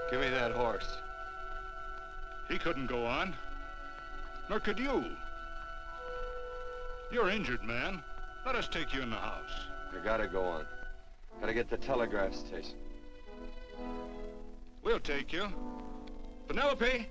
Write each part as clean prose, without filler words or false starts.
Give me that horse. He couldn't go on. Nor could you. You're injured, man. Let us take you in the house. I gotta go on. Gotta get to the telegraph station. We'll take you. Penelope!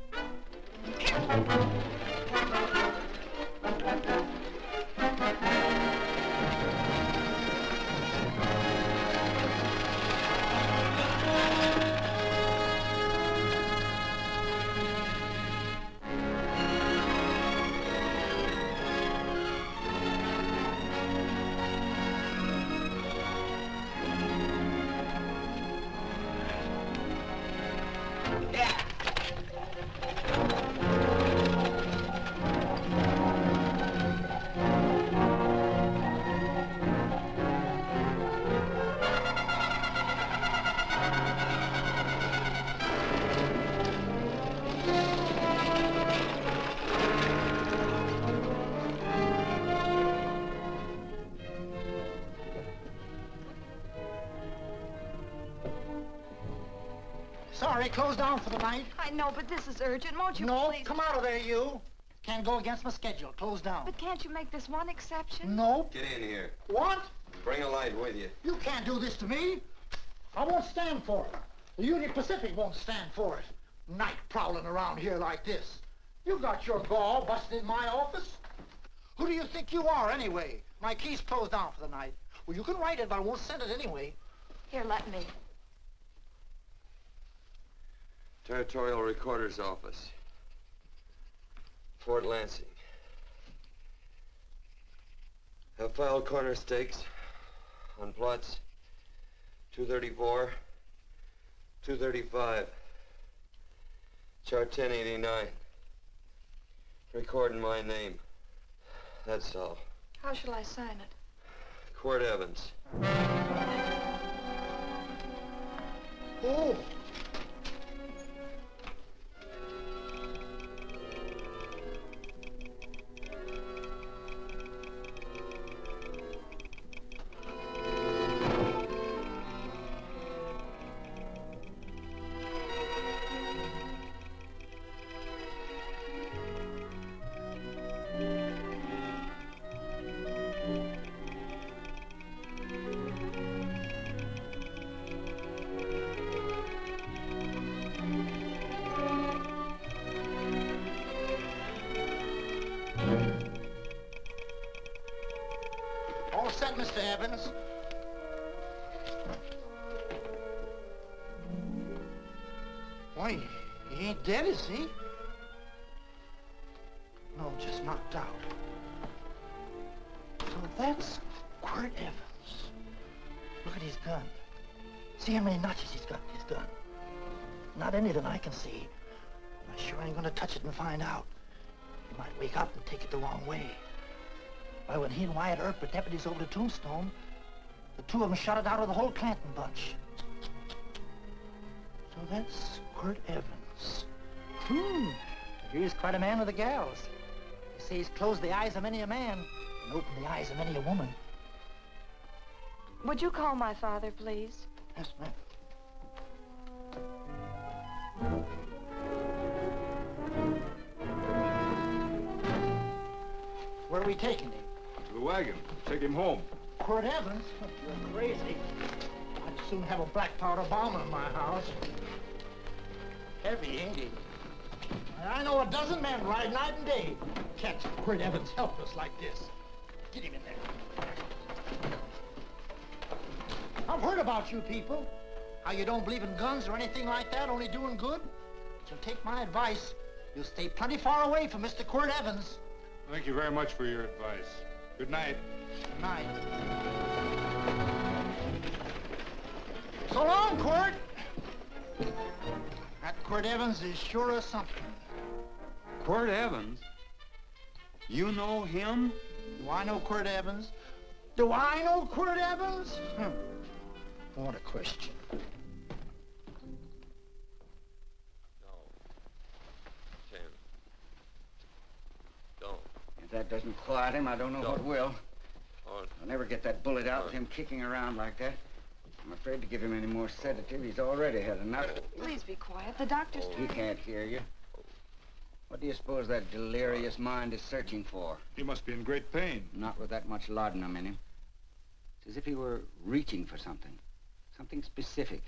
Sorry, closed down for the night. I know, but this is urgent. Won't you No, please? come out of there, you. Can't go against my schedule. Closed down. But can't you make this one exception? No. Get in here. What? Bring a light with you. You can't do this to me. I won't stand for it. The Union Pacific won't stand for it. Night prowling around here like this. You got your gall busting in my office? Who do you think you are, anyway? My key's closed down for the night. Well, you can write it, but I won't send it anyway. Here, let me. Territorial Recorder's Office. Fort Lansing. Have filed corner stakes on plots 234, 235, chart 1089. Recording my name. That's all. How shall I sign it? Quirt Evans. Oh. Mr. Evans. Why, he ain't dead, is he? No, just knocked out. So that's Quirt Evans. Look at his gun. See how many notches he's got in his gun. Not any that I can see. I sure ain't gonna touch it and find out. He might wake up and take it the wrong way. Why, when he and Wyatt Earp were deputies over the Tombstone, the two of them shot it out of the whole Clanton bunch. So that's Quirt Evans. He's quite a man with the gals. They say he's closed the eyes of many a man and opened the eyes of many a woman. Would you call my father, please? Yes, ma'am. Where are we taking him? To the wagon. Take him home. Quirt Evans? You're crazy. I'd soon have a black powder bomb in my house. Heavy, ain't he? I know a dozen men ride night and day. Catch Quirt Evans helpless like this. Get him in there. I've heard about you people. How you don't believe in guns or anything like that, only doing good. So take my advice. You'll stay plenty far away from Mr. Quirt Evans. Thank you very much for your advice. Good night. Good night. So long, Quirt. That Quirt Evans is sure of something. Quirt Evans? You know him? Do I know Quirt Evans? Do I know Quirt Evans? What a question. No. Tim. Don't. If that doesn't quiet him, I don't know what will. Oh, I'll never get that bullet out with him kicking around like that. I'm afraid to give him any more sedative. He's already had enough. Please be quiet. The doctor's He can't hear you. What do you suppose that delirious mind is searching for? He must be in great pain. Not with that much laudanum in him. It's as if he were reaching for something. Something specific.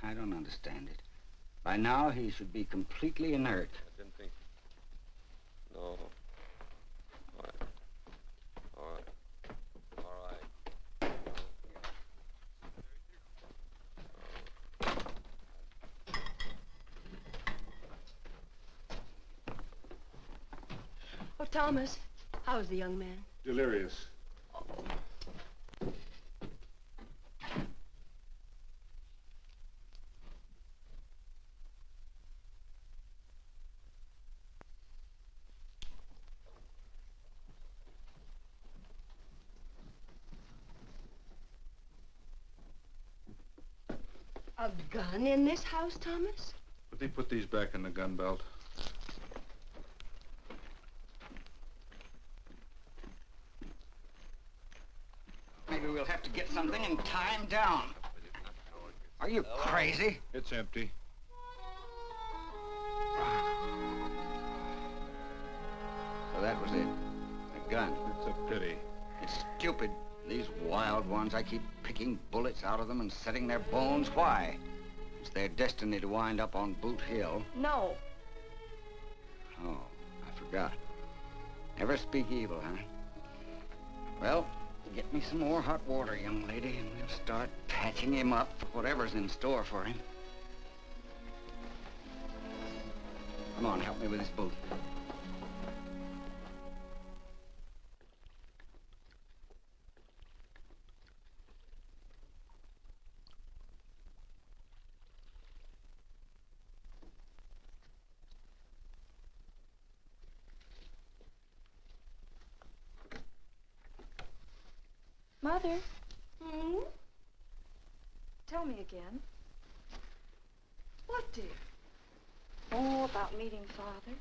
I don't understand it. By now, he should be completely inert. I didn't think. No. All right. All right. All right. Oh, Thomas, how's the young man? Delirious. A gun in this house, Thomas? But they put these back in the gun belt. Maybe we'll have to get something and tie him down. Are you crazy? It's empty. So that was it. A gun. It's a pity. It's stupid. These wild ones, I keep picking bullets out of them and setting their bones. Why? It's their destiny to wind up on Boot Hill. No. Oh, I forgot. Never speak evil, huh? Well, get me some more hot water, young lady, and we'll start patching him up for whatever's in store for him. Come on, help me with his boot. Mother, Hmm? tell me again. What, dear? Oh, about meeting Father.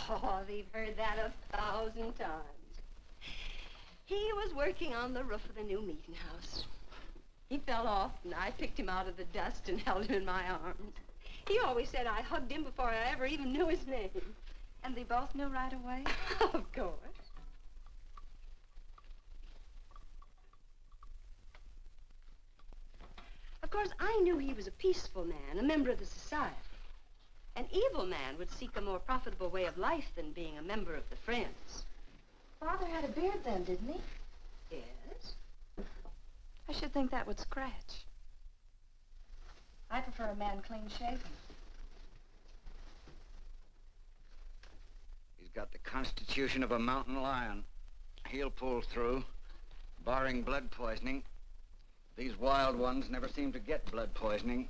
Oh, they've heard that 1,000 times. He was working on the roof of the new meeting house. He fell off, and I picked him out of the dust and held him in my arms. He always said I hugged him before I ever even knew his name. And they both knew right away? Of course. Of course, I knew he was a peaceful man, a member of the society. An evil man would seek a more profitable way of life than being a member of the Friends. Father had a beard then, didn't he? Yes. I should think that would scratch. I prefer a man clean-shaven. He's got the constitution of a mountain lion. He'll pull through, barring blood poisoning. These wild ones never seem to get blood poisoning,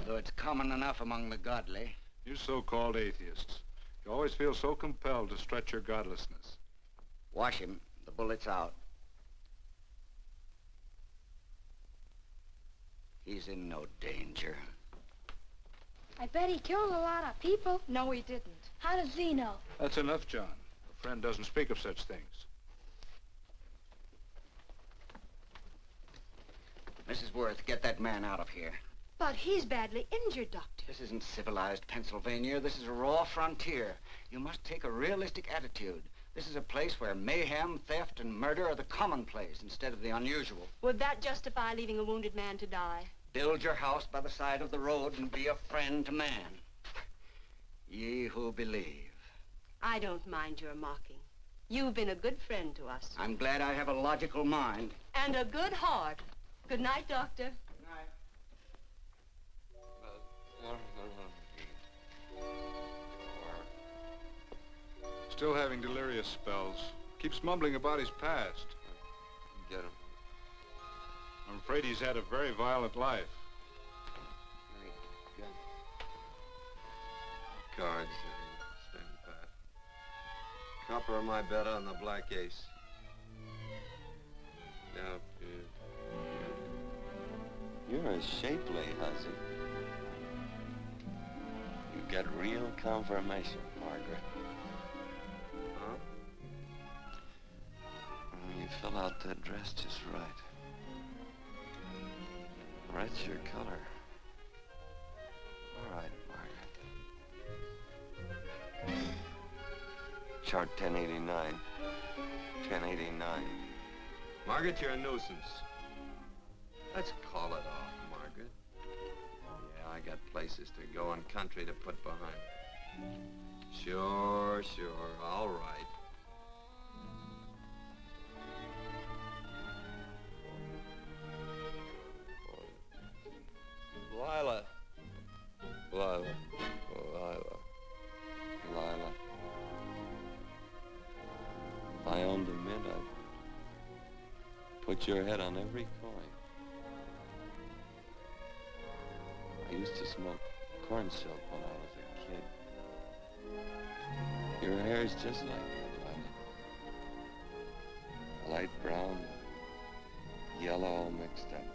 though it's common enough among the godly. You so-called atheists. You always feel so compelled to stretch your godlessness. Wash him. The bullet's out. He's in no danger. I bet he killed a lot of people. No, he didn't. How does he know? That's enough, John. A friend doesn't speak of such things. Mrs. Worth, get that man out of here. But he's badly injured, Doctor. This isn't civilized Pennsylvania. This is a raw frontier. You must take a realistic attitude. This is a place where mayhem, theft, and murder are the commonplace instead of the unusual. Would that justify leaving a wounded man to die? Build your house by the side of the road and be a friend to man. Ye who believe. I don't mind your mocking. You've been a good friend to us. I'm glad I have a logical mind. And a good heart. Good night, Doctor. Still having delirious spells. Keeps mumbling about his past. Get him. I'm afraid he's had a very violent life. Cards. Stand pat. Copper on my bet on the black ace. Now, you're a shapely hussy. You get real confirmation, Margaret. Huh? You fill out that dress just right. Red's your color. All right, Margaret. Chart 1089. 1089. Margaret, you're a nuisance. Let's call it off, Margaret. Yeah, I got places to go and country to put behind me. Sure, all right. Lila. If I owned a mint, I'd put your head on every coin. I used to smoke corn silk when I was a kid. Your hair's just like that, Lila. Light brown, yellow all mixed up.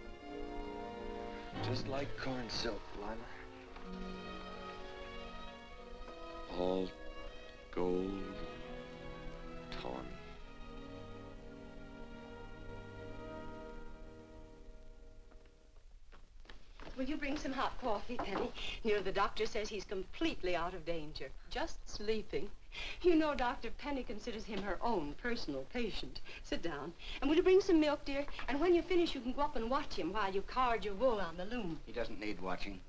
Just like corn silk, Lila. All gold, tawny. Will you bring some hot coffee, Penny? You know, the doctor says he's completely out of danger. Just sleeping. You know, Dr. Penny considers him her own personal patient. Sit down. And will you bring some milk, dear? And when you finish, you can go up and watch him while you card your wool on the loom. He doesn't need watching.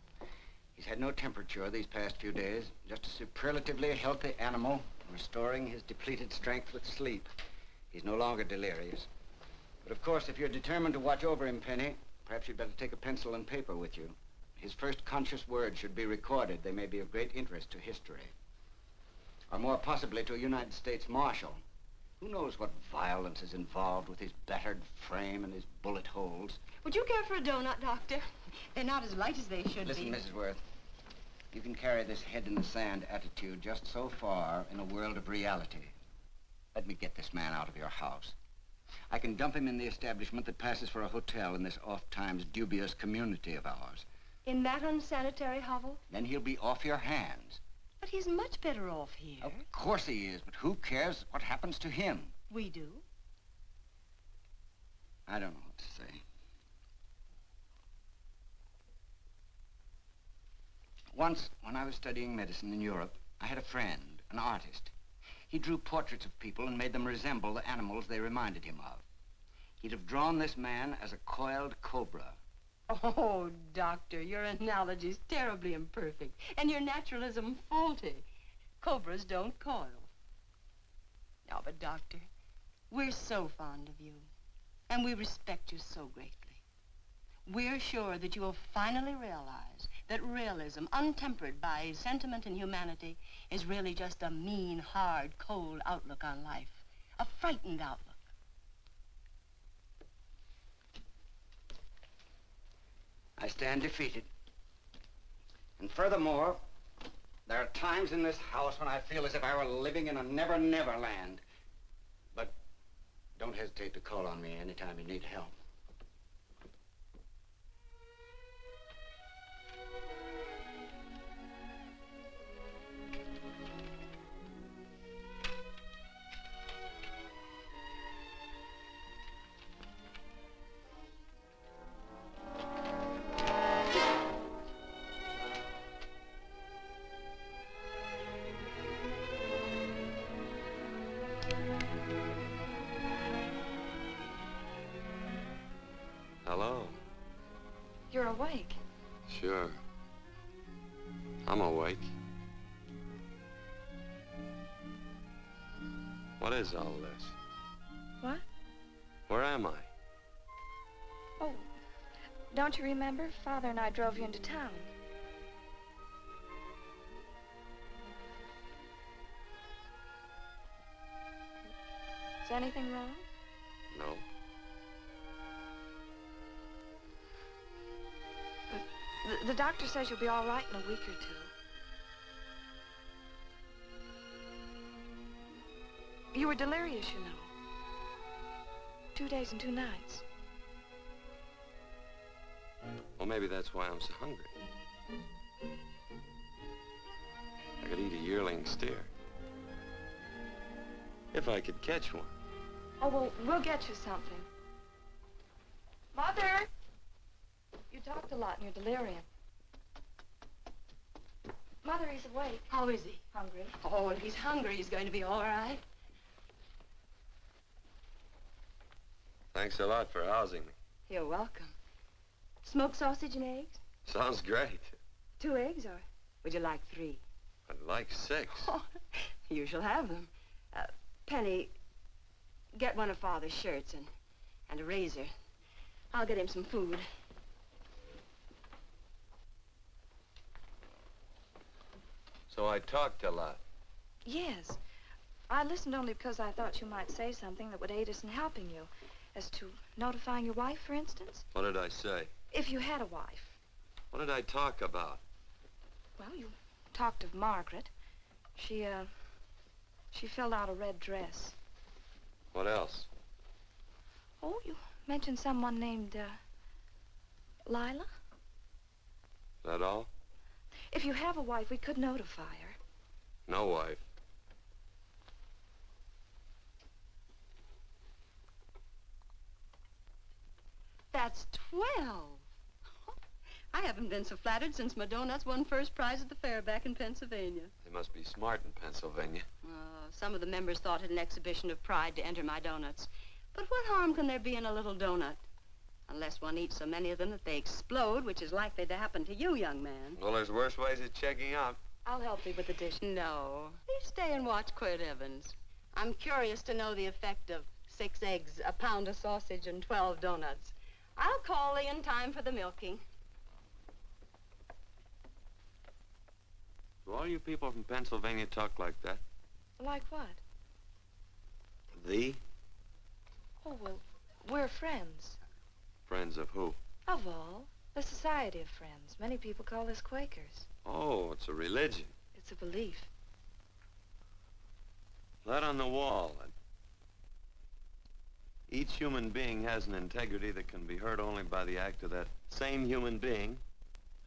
He's had no temperature these past few days. Just a superlatively healthy animal, restoring his depleted strength with sleep. He's no longer delirious. But of course, if you're determined to watch over him, Penny, perhaps you'd better take a pencil and paper with you. His first conscious words should be recorded. They may be of great interest to history. Or more possibly to a United States Marshal. Who knows what violence is involved with his battered frame and his bullet holes. Would you care for a donut, Doctor? They're not as light as they should Listen, be. Mrs. Worth. You can carry this head-in-the-sand attitude just so far in a world of reality. Let me get this man out of your house. I can dump him in the establishment that passes for a hotel in this oft-times dubious community of ours. In that unsanitary hovel? Then he'll be off your hands. But he's much better off here. Of course he is, but who cares what happens to him? We do. I don't know what to say. Once, when I was studying medicine in Europe, I had a friend, an artist. He drew portraits of people and made them resemble the animals they reminded him of. He'd have drawn this man as a coiled cobra. Oh, Doctor, your analogy's terribly imperfect, and your naturalism faulty. Cobras don't coil. No, but Doctor, we're so fond of you, and we respect you so greatly. we're sure that you will finally realize that realism, untempered by sentiment and humanity, is really just a mean, hard, cold outlook on life. A frightened outlook. I stand defeated. And furthermore, there are times in this house when I feel as if I were living in a never-never land. But don't hesitate to call on me anytime you need help. Hello. You're awake. Sure. I'm awake. What is all this? What? Where am I? Oh, don't you remember? Father and I drove you into town. Is anything wrong? No. The doctor says you'll be all right in a week or two. You were delirious, you know. 2 days and 2 nights. Well, maybe that's why I'm so hungry. I could eat a yearling steer. If I could catch one. Oh, well, we'll get you something. Mother! You talked a lot in your delirium. Mother, he's awake. How is he? Hungry. Oh, if he's hungry, he's going to be all right. Thanks a lot for housing me. You're welcome. Smoked sausage and eggs? Sounds great. 2 eggs, or would you like 3? I'd like 6. Oh, you shall have them. Penny, get one of Father's shirts and a razor. I'll get him some food. So I talked a lot. Yes. I listened only because I thought you might say something that would aid us in helping you. As to notifying your wife, for instance. What did I say? If you had a wife. What did I talk about? Well, you talked of Margaret. She filled out a red dress. What else? Oh, you mentioned someone named, Lila? That all? If you have a wife, we could notify her. No wife. That's 12. I haven't been so flattered since my donuts won first prize at the fair back in Pennsylvania. They must be smart in Pennsylvania. Some of the members thought it an exhibition of pride to enter my donuts. But what harm can there be in a little donut? Unless one eats so many of them that they explode, which is likely to happen to you, young man. Well, there's worse ways of checking out. I'll help you with the dish. No. Please stay and watch Quirt Evans. I'm curious to know the effect of 6 eggs, a pound of sausage, and 12 donuts. I'll call thee in time for the milking. Do all you people from Pennsylvania talk like that? Like what? Thee? Oh, well, we're friends. Friends of who? Of all. The Society of Friends. Many people call us Quakers. Oh, it's a religion. It's a belief. That on the wall. Each human being has an integrity that can be hurt only by the act of that same human being,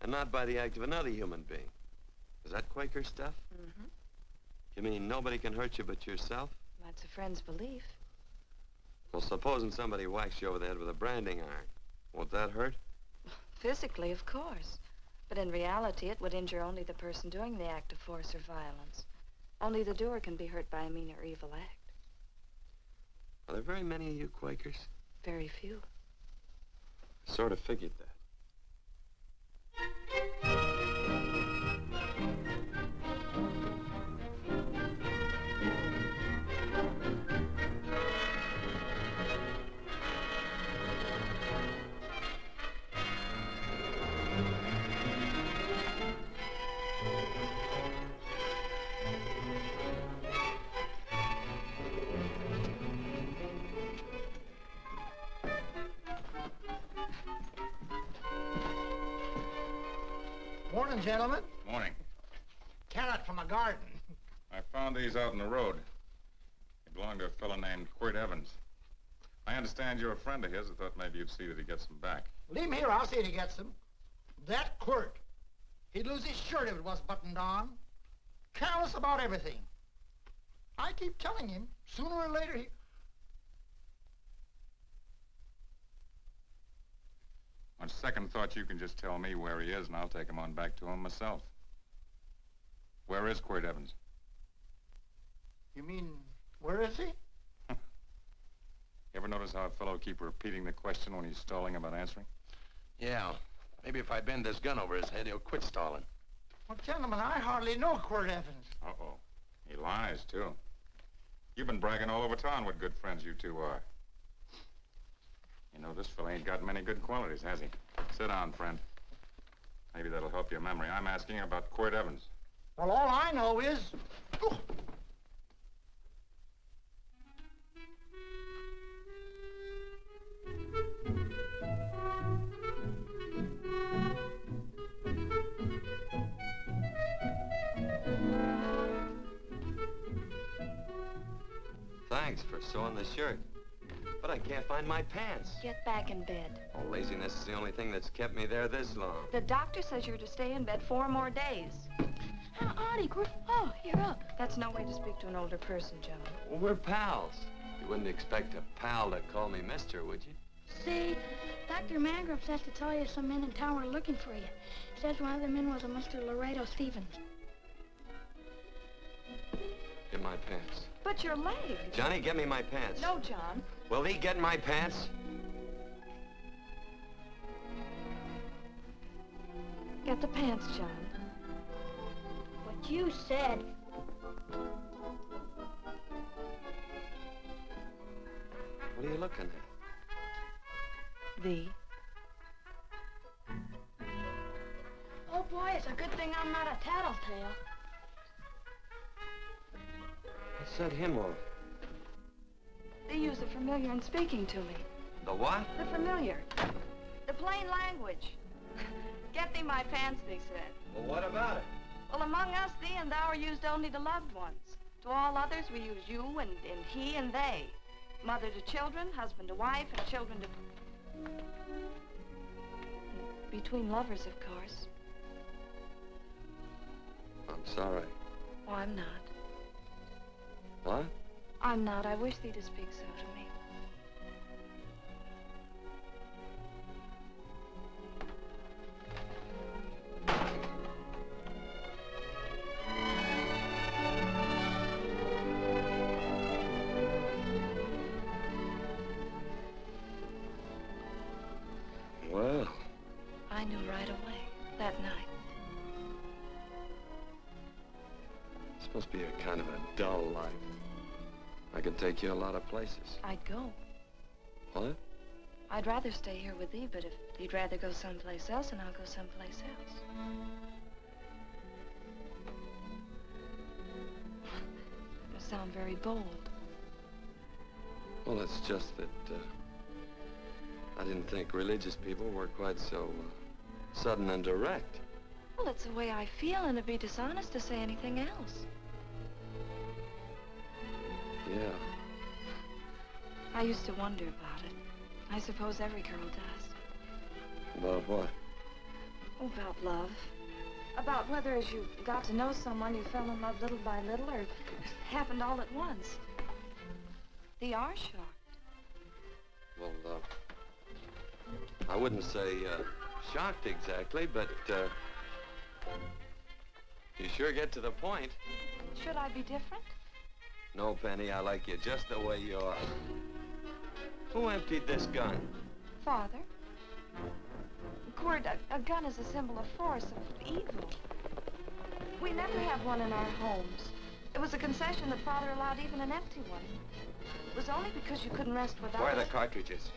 and not by the act of another human being. Is that Quaker stuff? Mm-hmm. You mean nobody can hurt you but yourself? That's a friend's belief. Well, supposing somebody whacks you over the head with a branding iron. Won't that hurt? Physically, of course. But in reality, it would injure only the person doing the act of force or violence. Only the doer can be hurt by a mean or evil act. Are there very many of you Quakers? Very few. I sort of figured that. Morning, gentlemen. Morning. Carrot from a garden. I found these out in the road. They belong to a fellow named Quirt Evans. I understand you're a friend of his. I thought maybe you'd see that he gets them back. Leave him here, I'll see if he gets them. That Quirt. He'd lose his shirt if it was buttoned on. Careless about everything. I keep telling him, sooner or later he... On second thought, you can just tell me where he is, and I'll take him on back to him myself. Where is Quirt Evans? You mean, where is he? You ever notice how a fellow keep repeating the question when he's stalling about answering? Yeah. Maybe if I bend this gun over his head, he'll quit stalling. Well, gentlemen, I hardly know Quirt Evans. Uh-oh. He lies, too. You've been bragging all over town what good friends you two are. You know, this fella ain't got many good qualities, has he? Sit down, friend. Maybe that'll help your memory. I'm asking about Quirt Evans. Well, all I know is... Thanks for sewing the shirt. But I can't find my pants. Get back in bed. Oh, laziness is the only thing that's kept me there this long. The doctor says you're to stay in bed 4 more days. Howdy, Quirt. Oh, you're up. That's no way to speak to an older person, John. Well, we're pals. You wouldn't expect a pal to call me mister, would you? See, Dr. Mangrove says to tell you some men in town were looking for you. Says one of the men was a Mr. Laredo Stevens. Get my pants. But your leg. Johnny, get me my pants. No, John. Will he get my pants? Get the pants, John. What you said. What are you looking at? The. Oh, boy, it's a good thing I'm not a tattletale. What set him off? They use the familiar in speaking to me. The what? The familiar. The plain language. Get thee my pants, they said. Well, what about it? Well, among us, thee and thou are used only to loved ones. To all others, we use you and he and they. Mother to children, husband to wife, and children to... Between lovers, of course. I'm sorry. Oh, I'm not. What? I'm not. I wish thee to speak so to me. Well, I knew right away, that night. it's supposed to be a kind of a dull life. I could take you a lot of places. I'd go. What? I'd rather stay here with thee, but if you'd rather go someplace else, then I'll go someplace else. You sound very bold. Well, it's just that, I didn't think religious people were quite so, sudden and direct. Well, it's the way I feel, and it'd be dishonest to say anything else. Yeah. I used to wonder about it. I suppose every girl does. About what? Oh, about love. About whether as you got to know someone, you fell in love little by little, or it happened all at once. They are shocked. Well, I wouldn't say, shocked exactly, but, you sure get to the point. Should I be different? No, Penny, I like you just the way you are. Who emptied this gun? Father? Quirt, a gun is a symbol of force, of evil. We never have one in our homes. It was a concession that Father allowed even an empty one. It was only because you couldn't rest without Where are the it. cartridges?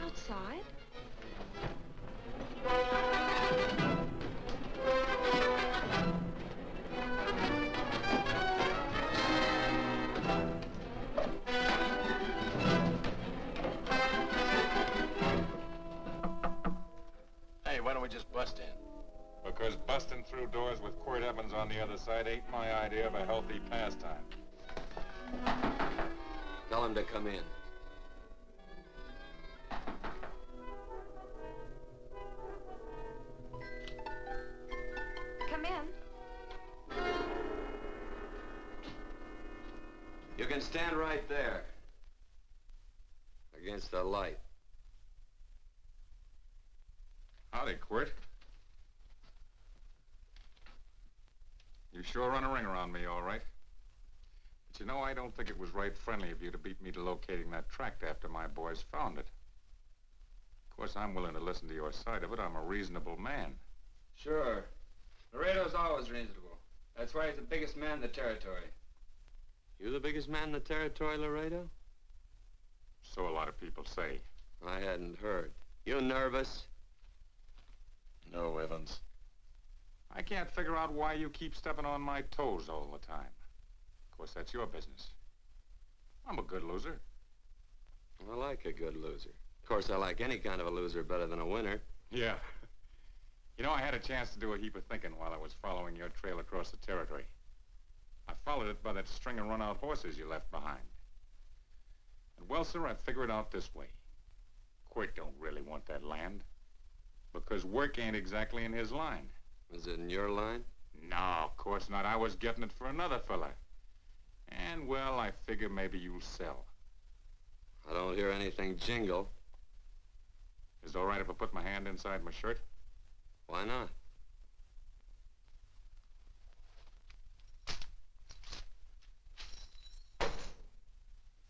Outside? Hey, why don't we just bust in? Because Busting through doors with Quirt Evans on the other side ain't my idea of a healthy pastime. Tell him to come in. Come in. You can stand right there. Against the light. Howdy, Quirt. You sure run a ring around me, all right. But you know, I don't think it was right friendly of you to beat me to locating that tract after my boys found it. Of course, I'm willing to listen to your side of it. I'm a reasonable man. Sure. Laredo's always reasonable. That's why he's the biggest man in the territory. You the biggest man in the territory, Laredo? So a lot of people say. I hadn't heard. You nervous? No, Evans. I can't figure out why you keep stepping on my toes all the time. Of course, that's your business. I'm a good loser. I like a good loser. Of course, I like any kind of a loser better than a winner. Yeah. You know, I had a chance to do a heap of thinking while I was following your trail across the territory. I followed it by that string of run-out horses you left behind. And, well, sir, I figured it out this way. Quirt don't really want that land. Because work ain't exactly in his line. Is it in your line? No, of course not. I was getting it for another fella. And, well, I figure maybe you'll sell. I don't hear anything jingle. Is it all right if I put my hand inside my shirt? Why not?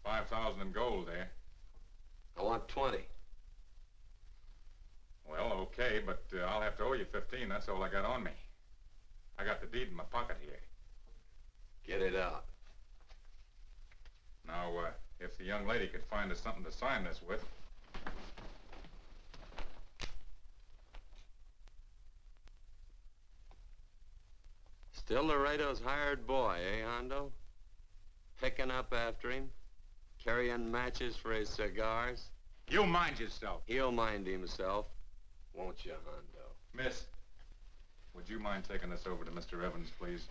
$5,000 in gold there. I want 20. Well, okay, but I'll have to owe you 15. That's all I got on me. I got the deed in my pocket here. Get it out. Now, if the young lady could find us something to sign this with. Still Laredo's hired boy, eh, Hondo? Picking up after him? Carrying matches for his cigars? You mind yourself. He'll mind himself. Won't you, Hondo? Miss, would you mind taking this over to Mr. Evans, please?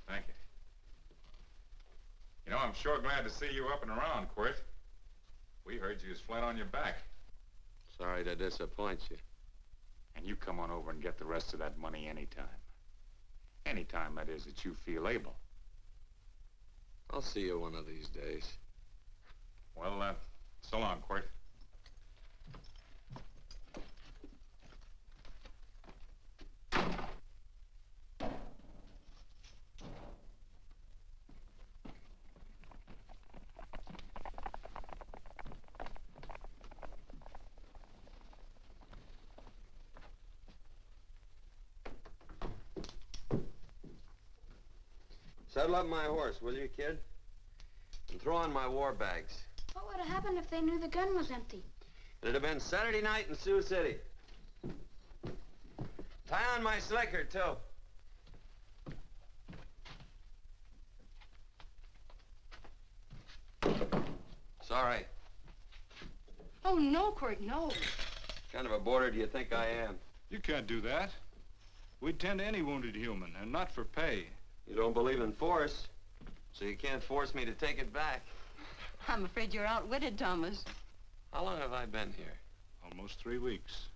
Thank you. You know, I'm sure glad to see you up and around, Quirt. We heard you was flat on your back. Sorry to disappoint you. And you come on over and get the rest of that money anytime. Anytime, that is, that you feel able. I'll see you one of these days. Well, so long, Quirt. Saddle up my horse, will you, kid? And throw on my war bags. What would have happened if they knew the gun was empty? It'd have been Saturday night in Sioux City. Tie on my slicker, too. Sorry. Oh, no, Quirt, no. What kind of a boarder do you think I am? You can't do that. We'd tend to any wounded human, and not for pay. You don't believe in force, so you can't force me to take it back. I'm afraid you're outwitted, Thomas. How long have I been here? Almost 3 weeks.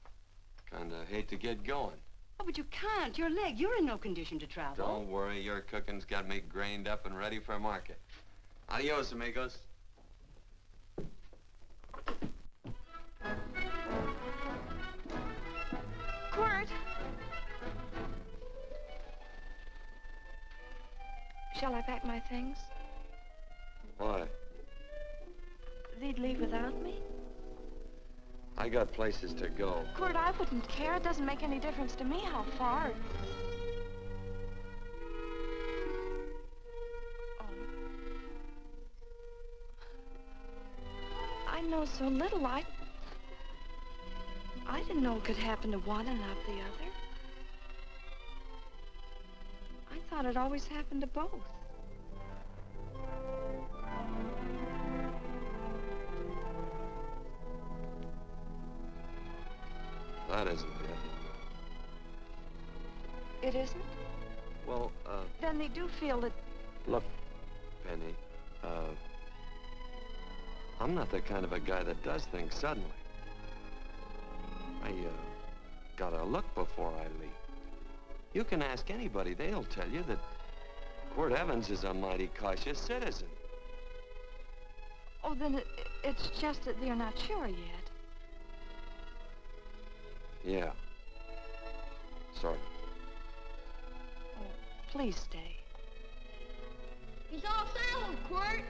Kinda hate to get going. Oh, but you can't. Your leg, you're in no condition to travel. Don't worry, your cooking's got me grained up and ready for market. Adios, amigos. Quirt! Shall I pack my things? Why? They'd leave without me? I got places to go. Quirt, I wouldn't care. It doesn't make any difference to me how far. Oh. I know so little. I didn't know it could happen to one and not the other. thought it always happened to both. That isn't it. It isn't? Well, Then they do feel that... look, Penny, I'm not the kind of a guy that does things suddenly. I, gotta look before I leap. You can ask anybody, they'll tell you that Quirt Evans is a mighty cautious citizen. Oh, then it's just that they're not sure yet. Yeah. Sort of. Oh, please stay. He's all saddled, Quirt.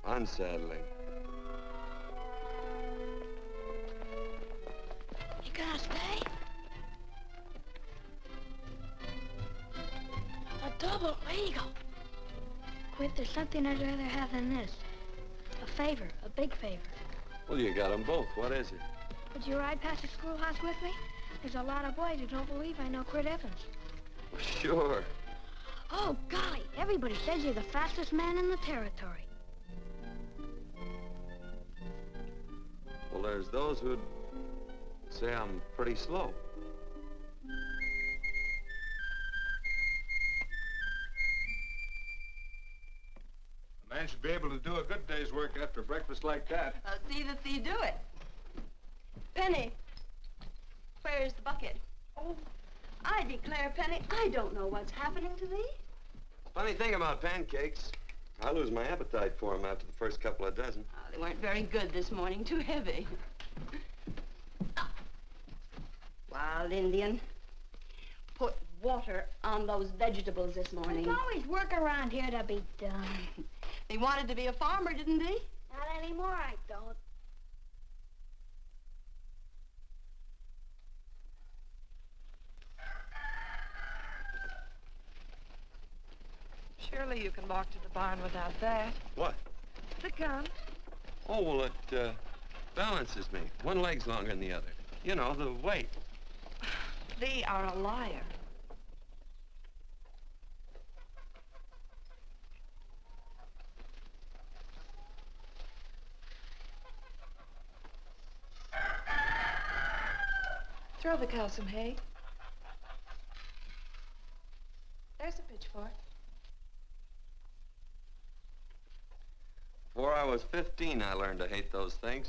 Unsettling. You gonna stay? A double eagle. Quit, there's something I'd rather have than this. A favor, a big favor. Well, you got them both. What is it? Would you ride past the schoolhouse with me? There's a lot of boys who don't believe I know Quirt Evans. Sure. Oh, golly, everybody says you're the fastest man in the territory. Well, there's those who'd say I'm pretty slow. A man should be able to do a good day's work after breakfast like that. I'll see that thee do it. Penny, where's the bucket? Oh, I declare, Penny, I don't know what's happening to thee. Funny thing about pancakes, I lose my appetite for them after the first couple of dozen. Oh, they weren't very good this morning, too heavy. Wild Indian, put water on those vegetables this morning. There's always work around here to be done. He wanted to be a farmer, didn't he? Not anymore, I don't. Surely you can walk to the barn without that. What? The gun. Oh, well, it balances me. One leg's longer than the other. You know, the weight. Thee are a liar. Throw the cow some hay. There's a pitchfork. Before I was 15, I learned to hate those things.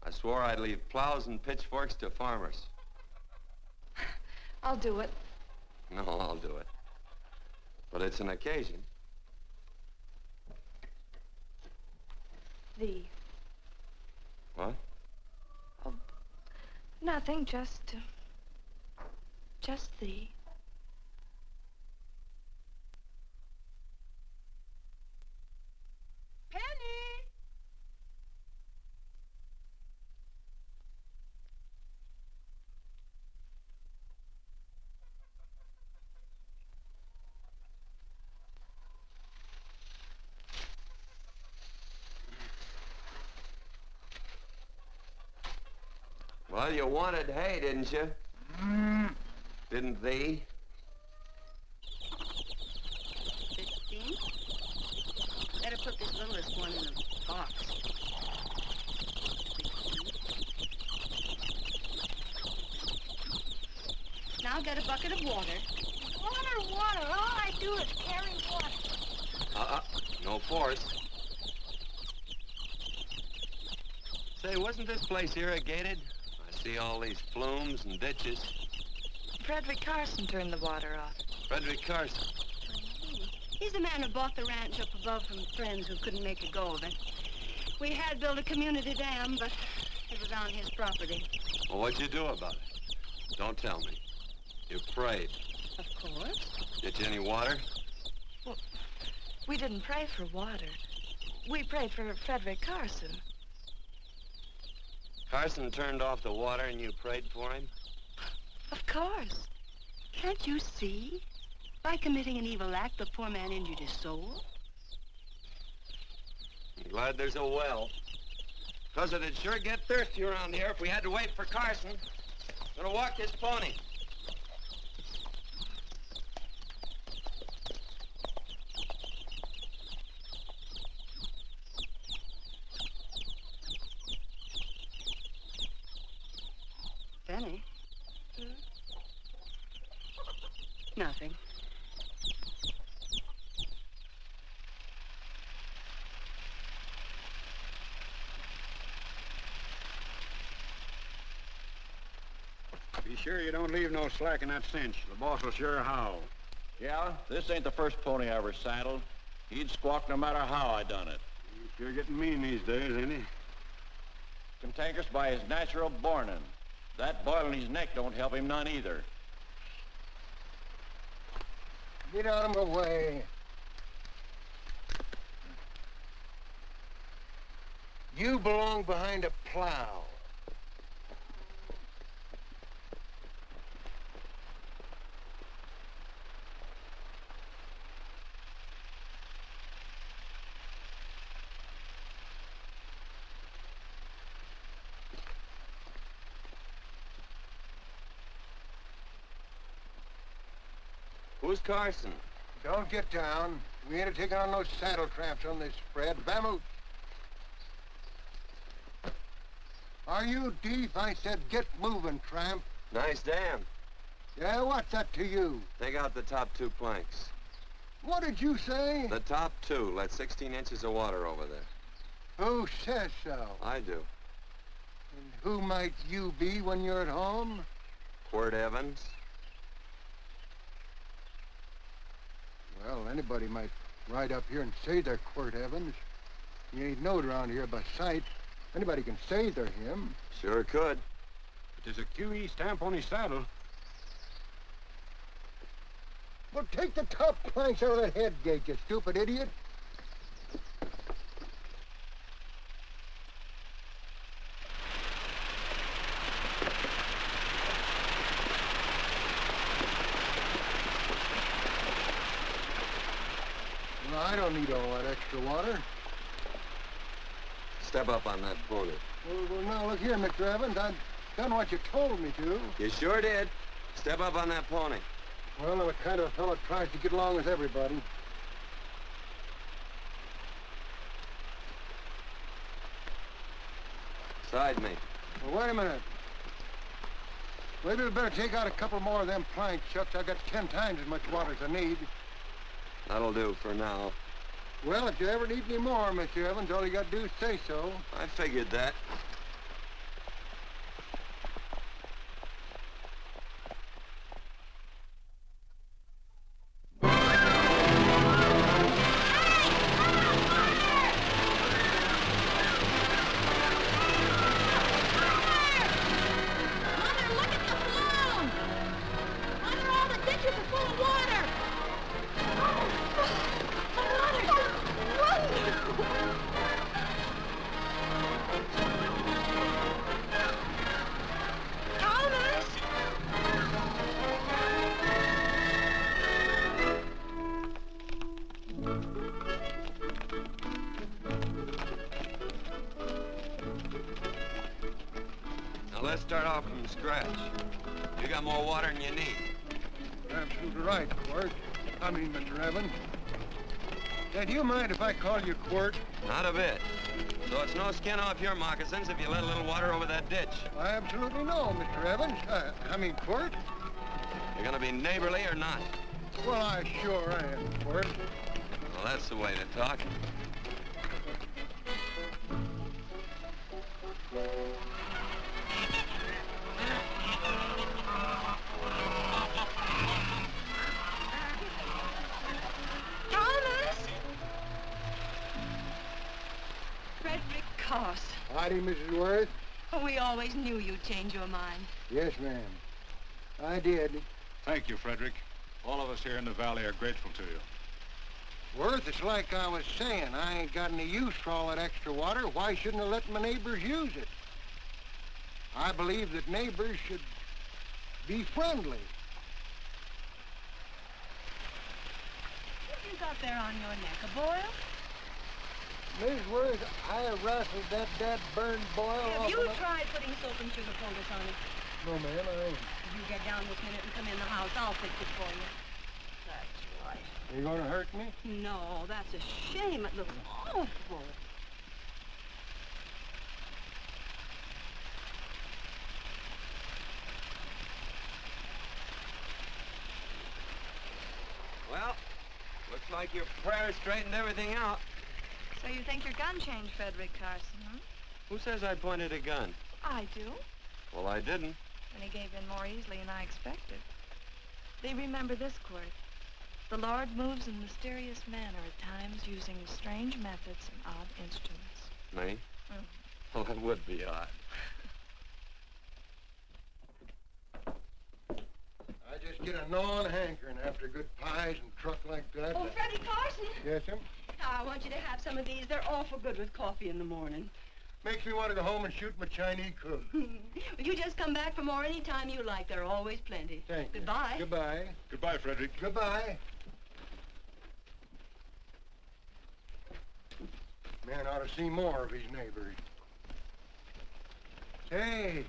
I swore I'd leave plows and pitchforks to farmers. I'll do it. No, I'll do it. But it's an occasion. Thee. What? Oh, nothing, just thee. Penny! Well, you wanted hay, didn't you? Didn't thee? 15? Better put this littlest one in a box. 16. Now get a bucket of water. Water. All I do is carry water. No force. Say, wasn't this place irrigated? I see all these flumes and ditches. Frederick Carson turned the water off. Frederick Carson. He's the man who bought the ranch up above from friends who couldn't make a go of it. We had built a community dam, but it was on his property. Well, what'd you do about it? Don't tell me. You prayed. Of course. Get you any water? Well, we didn't pray for water. We prayed for Frederick Carson. Carson turned off the water and you prayed for him? Of course. Can't you see? By committing an evil act, the poor man injured his soul. I'm glad there's a well. 'Cause it'd sure get thirsty around here if we had to wait for Carson. Gonna walk this pony. sure you don't leave no slack in that cinch. The boss will sure howl. Yeah, this ain't the first pony I ever saddled. He'd squawk no matter how I done it. He's sure getting mean these days, ain't he? Cantankerous by his natural bornin'. That boil in his neck don't help him none either. Get out of my way. You belong behind a plow. Who's Carson? Don't get down. We ain't taking on no saddle tramps on this spread. Vamoose. Are you deef? I said get moving, tramp. Nice dam. Yeah, what's that to you? Take out the top 2 planks. What did you say? The top 2. Let 16 inches of water over there. Who says so? I do. And who might you be when you're at home? Quirt Evans. Well, anybody might ride up here and say they're Quirt Evans. You ain't knowed around here by sight. Anybody can say they're him. Sure could. But there's a QE stamp on his saddle. Well, take the top planks out of that head gate, you stupid idiot. No, I don't need all that extra water. Step up on that pony. Well, now, look here, Mr. Evans. I've done what you told me to. You sure did. Step up on that pony. Well, I'm the kind of a fellow that tries to get along with everybody. Side me. Well, wait a minute. Maybe we better take out a couple more of them planks, Chucks. I got 10 times as much water as I need. That'll do for now. Well, if you ever need any more, Mr. Evans, all you got to do is say so. I figured that. Let's start off from scratch. You got more water than you need. You're absolutely right, Quirt. Mr. Evans. Now, do you mind if I call you Quirt? Not a bit. So it's no skin off your moccasins if you let a little water over that ditch. I absolutely know, Mr. Evans. Quirt. You're gonna be neighborly or not? Well, I sure am, Quirt. Well, that's the way to talk. Howdy, Mrs. Worth. Oh, we always knew you'd change your mind. Yes, ma'am. I did. Thank you, Frederick. All of us here in the valley are grateful to you. Worth, it's like I was saying. I ain't got any use for all that extra water. Why shouldn't I let my neighbors use it? I believe that neighbors should be friendly. What you got there on your neck, a boil? Miss Worth, I wrestled that burned boil Have off you of the- tried putting soap and sugar poultice on it? No, ma'am, I ain't. You get down this minute and come in the house. I'll fix it for you. That's right. You gonna hurt me? No, that's a shame. It looks awful. Well, looks like your prayer straightened everything out. So you think your gun changed, Frederick Carson, huh? Who says I pointed a gun? I do. Well, I didn't. and he gave in more easily than I expected. They remember this, Court. The Lord moves in mysterious manner at times using strange methods and odd instruments. Me? Well, that would be odd. I just get a gnawing hankering after good pies and truck like that. Oh, Freddie Carson. Yes, ma'am? I want you to have some of these. They're awful good with coffee in the morning. Makes me want to go home and shoot my Chinese cook. You just come back for more any time you like. There are always plenty. Thank you. Goodbye. Goodbye. Goodbye, Frederick. Goodbye. Man ought to see more of his neighbors. Hey,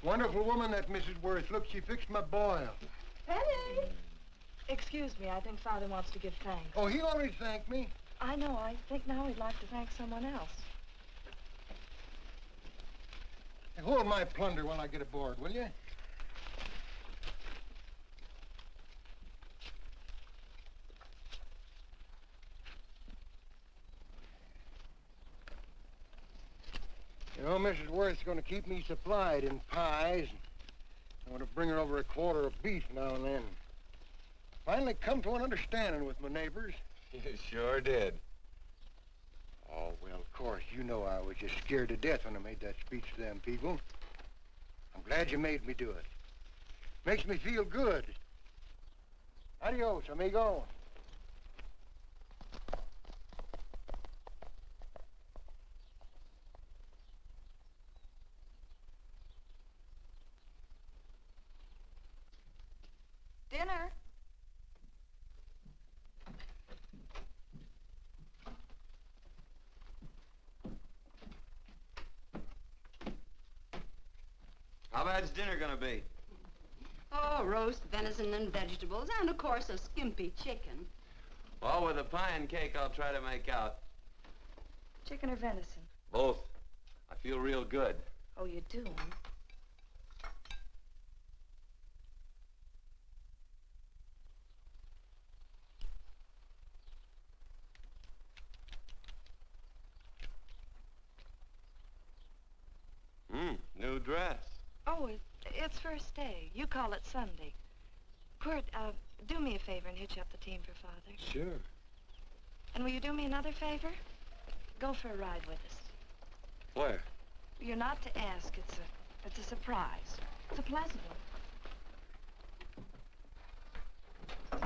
wonderful woman, that Mrs. Worth. Look, she fixed my boil. Penny. Excuse me, I think Father wants to give thanks. Oh, he already thanked me. I know. I think now he'd like to thank someone else. Hey, hold my plunder while I get aboard, will you? You know, Mrs. Worth's going to keep me supplied in pies. I want to bring her over a quarter of beef now and then. Finally come to an understanding with my neighbors. You sure did. Oh, well, of course, you know I was just scared to death when I made that speech to them people. I'm glad you made me do it. Makes me feel good. Adios, amigo. Dinner. How bad's dinner gonna be? Oh, roast venison and vegetables, and of course a skimpy chicken. Well, with a pie and cake, I'll try to make out. Chicken or venison? Both. I feel real good. Oh, you do, huh? New dress. Oh, it's first day. You call it Sunday. Kurt, do me a favor and hitch up the team for Father. Sure. And will you do me another favor? Go for a ride with us. Where? You're not to ask. It's a surprise. It's a pleasant one.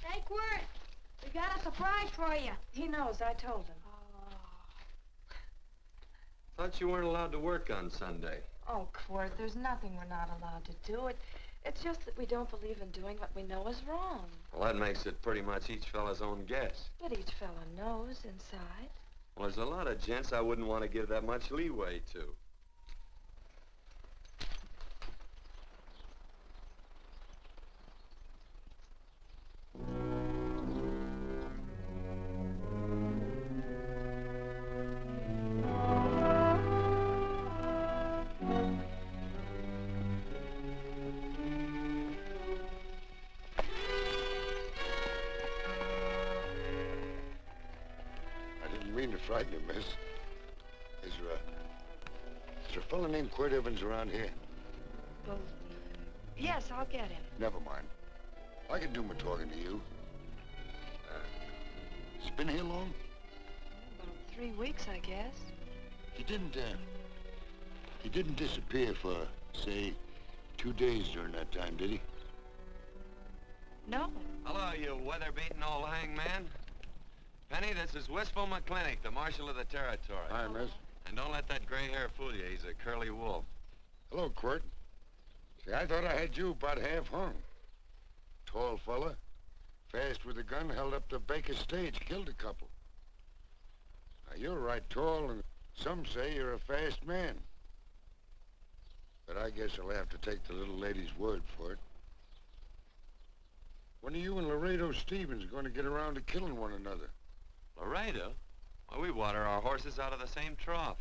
Hey, Quirt, we got a surprise for you. He knows. I told him. Thought you weren't allowed to work on Sunday. Oh, Quirt, there's nothing we're not allowed to do. It's just that we don't believe in doing what we know is wrong. Well, that makes it pretty much each fella's own guess. But each fella knows inside. Well, there's a lot of gents I wouldn't want to give that much leeway to. Frighten you, miss. Is there a fellow named Quirt Evans around here? Well, yes, I'll get him. Never mind. I can do my talking to you. He's been here long? About 3 weeks, I guess. He didn't disappear for, say, 2 days during that time, did he? No. Hello, you weather-beaten old hangman. Penny, this is Wistful McClintock, the Marshal of the Territory. Hi, miss. And don't let that gray hair fool you. He's a curly wolf. Hello, Quirt. See, I thought I had you about half hung. Tall fella, fast with a gun, held up the Baker stage, killed a couple. Now, you're right tall, and some say you're a fast man. But I guess I'll have to take the little lady's word for it. When are you and Laredo Stevens going to get around to killing one another? Laredo? Well, we water our horses out of the same trough.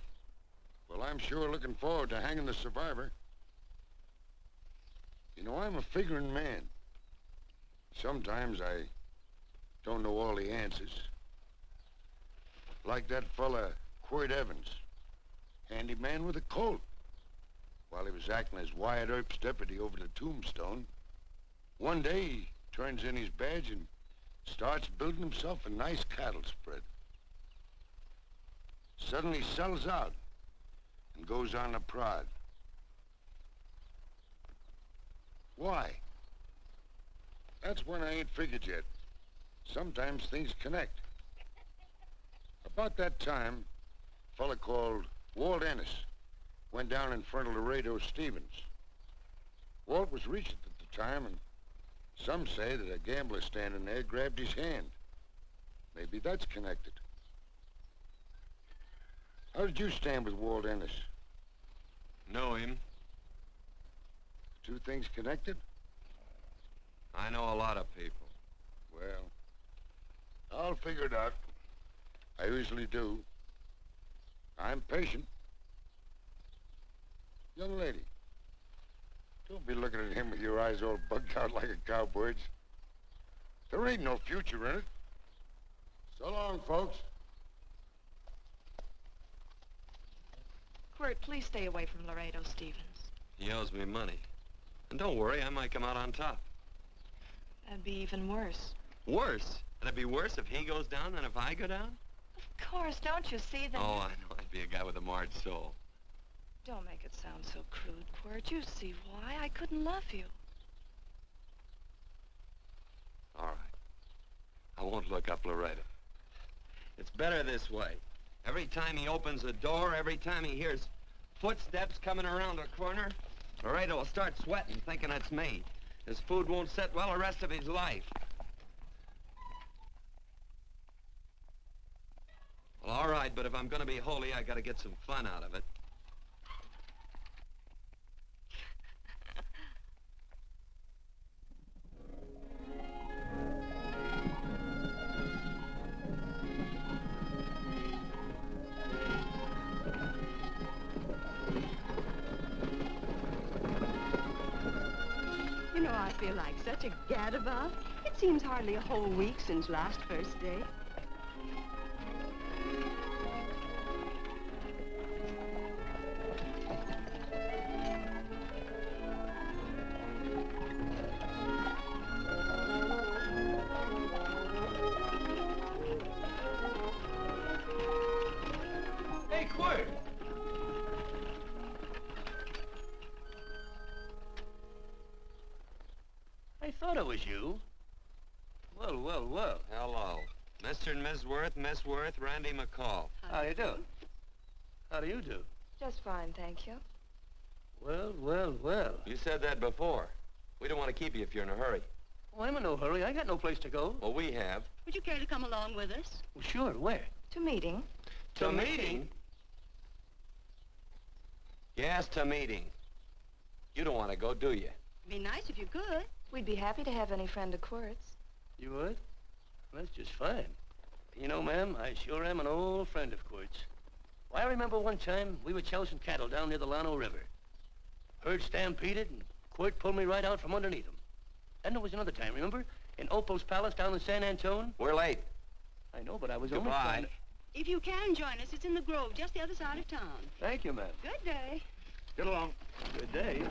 Well, I'm sure looking forward to hanging the survivor. You know, I'm a figuring man. Sometimes I don't know all the answers. Like that fella, Quirt Evans. Handy man with a Colt. while he was acting as Wyatt Earp's deputy over the tombstone. One day, he turns in his badge and starts building himself a nice cattle spread. Suddenly sells out and goes on a prod. Why? That's one I ain't figured yet. Sometimes things connect. About that time, a fella called Walt Ennis went down in front of Laredo Stevens. Walt was regent at the time, and some say that a gambler standing there grabbed his hand. Maybe that's connected. How did you stand with Walt Ennis? Know him. Two things connected? I know a lot of people. Well, I'll figure it out. I usually do. I'm patient. Young lady, don't be looking at him with your eyes all bugged out like a cowbird's. There ain't no future in it. So long, folks. Quirt, please stay away from Laredo Stevens. He owes me money. And don't worry, I might come out on top. That'd be even worse. Worse? It'd be worse if he goes down than if I go down? Of course, don't you see that? Oh, I know. I'd be a guy with a marred soul. Don't make it sound so crude, Quirt. You see why. I couldn't love you. All right. I won't look up Laredo. It's better this way. Every time he opens the door, every time he hears footsteps coming around the corner, Laredo will start sweating, thinking it's me. His food won't sit well the rest of his life. Well, all right, but if I'm gonna be holy, I gotta get some fun out of it. You know, I feel like such a gadabout. It seems hardly a whole week since last first day. Hey, Quirt! I thought it was you. Well, well, well. Hello. Mr. and Miss Worth, Randy McCall. How you do? How do you do? Just fine, thank you. Well, well, well. You said that before. We don't want to keep you if you're in a hurry. Oh, I'm in no hurry. I got no place to go. Well, we have. Would you care to come along with us? Well, sure. Where? To meeting. To meeting? Yes, to meeting. You don't want to go, do you? Be nice if you could. We'd be happy to have any friend of Quirt's. You would? Well, that's just fine. You know, ma'am, I sure am an old friend of Quirt's. Why, I remember one time we were chousing cattle down near the Llano River. Herd stampeded, and Quirt pulled me right out from underneath him. Then there was another time, remember? In Opal's Palace down in San Antone? We're late. I know, but I was only Goodbye. trying to... If you can join us, it's in the Grove, just the other side of town. Thank you, ma'am. Good day. Get along. Good day.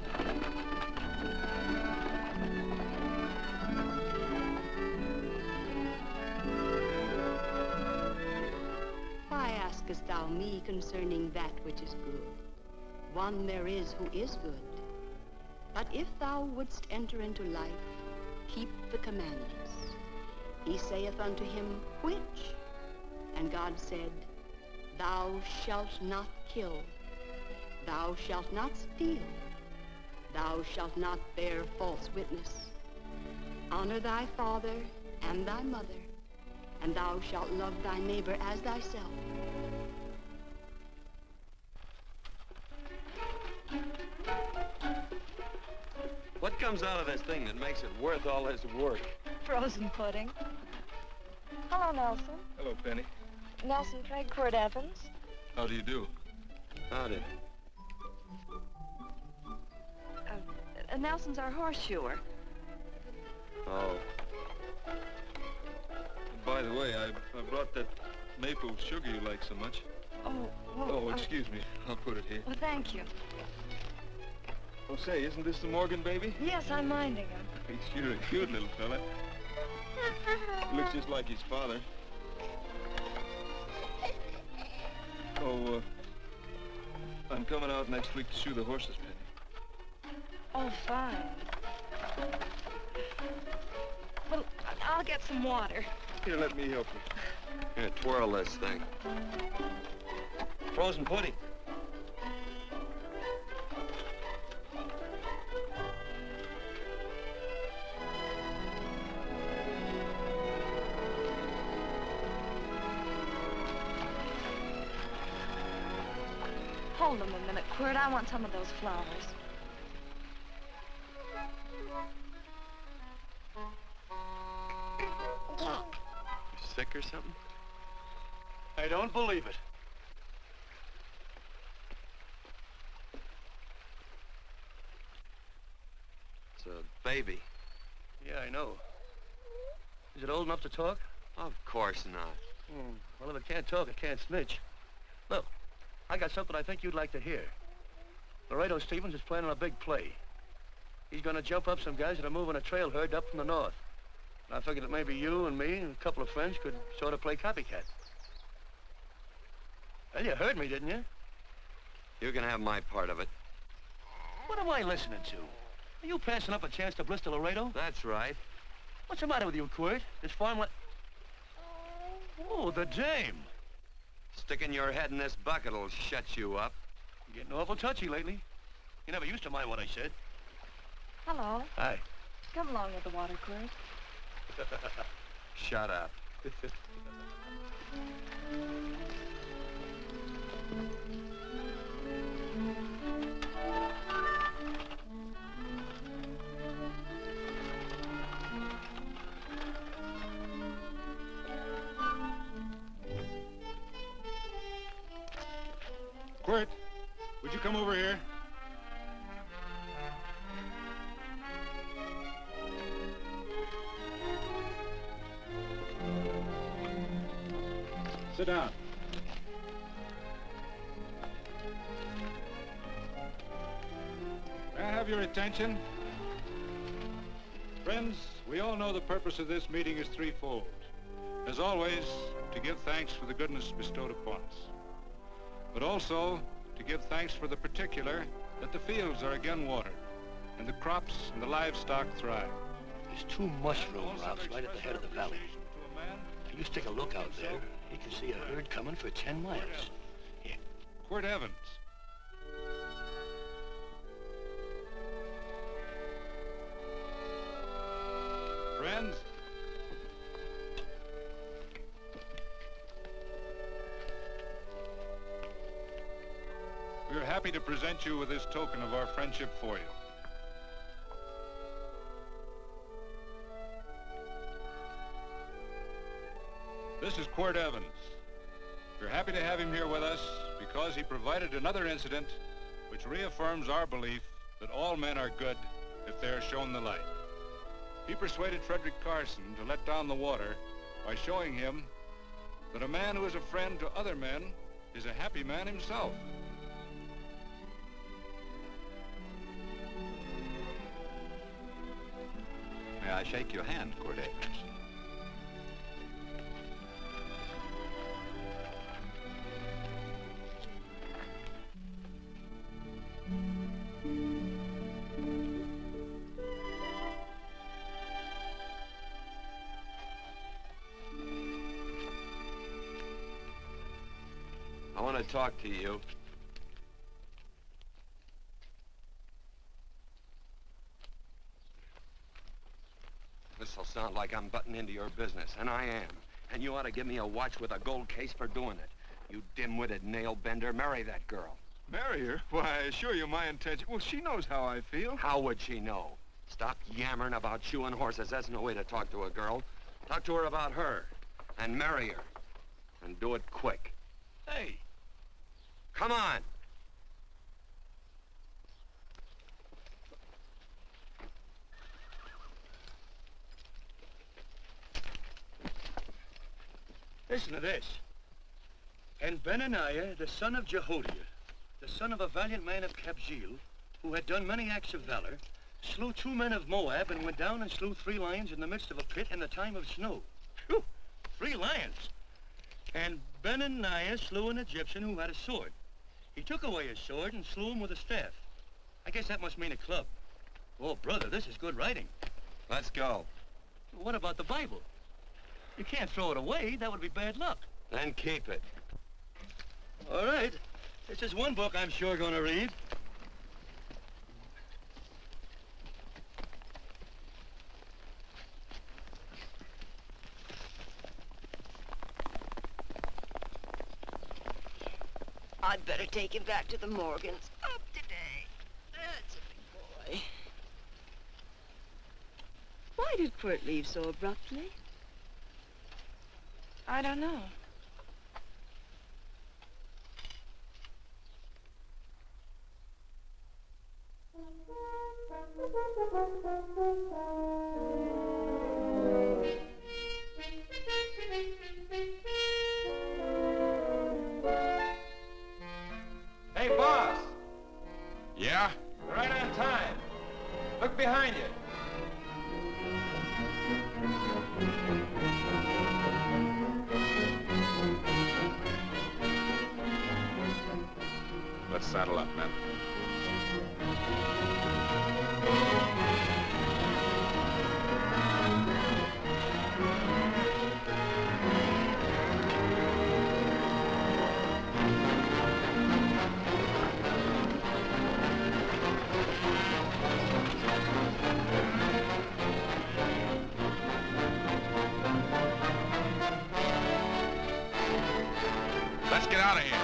Why askest thou me concerning that which is good? One there is who is good. But if thou wouldst enter into life, keep the commandments. He saith unto him, which? And God said, thou shalt not kill. Thou shalt not steal. Thou shalt not bear false witness. Honor thy father and thy mother, and thou shalt love thy neighbor as thyself. What comes out of this thing that makes it worth all this work? Frozen pudding. Hello, Nelson. Hello, Penny. Nelson Craig, Quirt Evans. How do you do? Howdy. Nelson's our horseshoer. Oh. By the way, I brought that maple sugar you like so much. Oh, well... Oh, excuse me. I'll put it here. Well, thank you. Oh, say, isn't this the Morgan baby? Yes, I'm minding him. He's sure a cute little fella. He looks just like his father. Oh, I'm coming out next week to shoe the horses, Penny. Oh, fine. Well, I'll get some water. Here, let me help you. Here, twirl this thing. Frozen pudding. Hold them a minute, Quirt. I want some of those flowers. You sick or something? I don't believe it. It's a baby. Yeah, I know. Is it old enough to talk? Of course not. Well, if it can't talk, it can't snitch. Look, I got something I think you'd like to hear. Laredo Stevens is planning a big play. He's gonna jump up some guys that are moving a trail herd up from the north. And I figured that maybe you and me and a couple of friends could sort of play copycat. Well, you heard me, didn't you? You can have my part of it. What am I listening to? Are you passing up a chance to blister Laredo? That's right. What's the matter with you, Quirt? This farm Oh, the dame. Sticking your head in this bucket'll shut you up. You're getting awful touchy lately. You never used to mind what I said. Hello. Hi. Come along with the water, Quirt. Shut up. Quirt, would you come over here? Sit down. May I have your attention? Friends, we all know the purpose of this meeting is threefold. As always, to give thanks for the goodness bestowed upon us, but also to give thanks for the particular that the fields are again watered and the crops and the livestock thrive. There's two mushroom routes right at the head of the valley. If you stick a look out there, you can see a herd coming for 10 miles. Here. Quirt Evans. Friends, we are happy to present you with this token of our friendship for you. This is Quirt Evans. We're happy to have him here with us because he provided another incident which reaffirms our belief that all men are good if they are shown the light. He persuaded Frederick Carson to let down the water by showing him that a man who is a friend to other men is a happy man himself. May I shake your hand, Quirt Evans? I want to talk to you. This'll sound like I'm butting into your business, and I am. And you ought to give me a watch with a gold case for doing it. You dim-witted nail-bender, marry that girl. Marry her? Why, I assure you my intention... Well, she knows how I feel. How would she know? Stop yammering about shoeing horses. That's no way to talk to a girl. Talk to her about her, and marry her. And do it quick. Hey. Come on. Listen to this. And Benaniah, the son of Jehoiada, the son of a valiant man of Kabzeel, who had done many acts of valor, slew 2 men of Moab and went down and slew 3 lions in the midst of a pit in the time of snow. Phew, 3 lions. And Benaniah slew an Egyptian who had a sword. He took away his sword and slew him with a staff. I guess that must mean a club. Oh, brother, this is good writing. Let's go. What about the Bible? You can't throw it away. That would be bad luck. Then keep it. All right. This is one book I'm sure going to read. I'd better take him back to the Morgans. Up today. That's a big boy. Why did Quirt leave so abruptly? I don't know. Hey, boss. Yeah? You're right on time. Look behind you. Let's saddle up, men. Let's get out of here.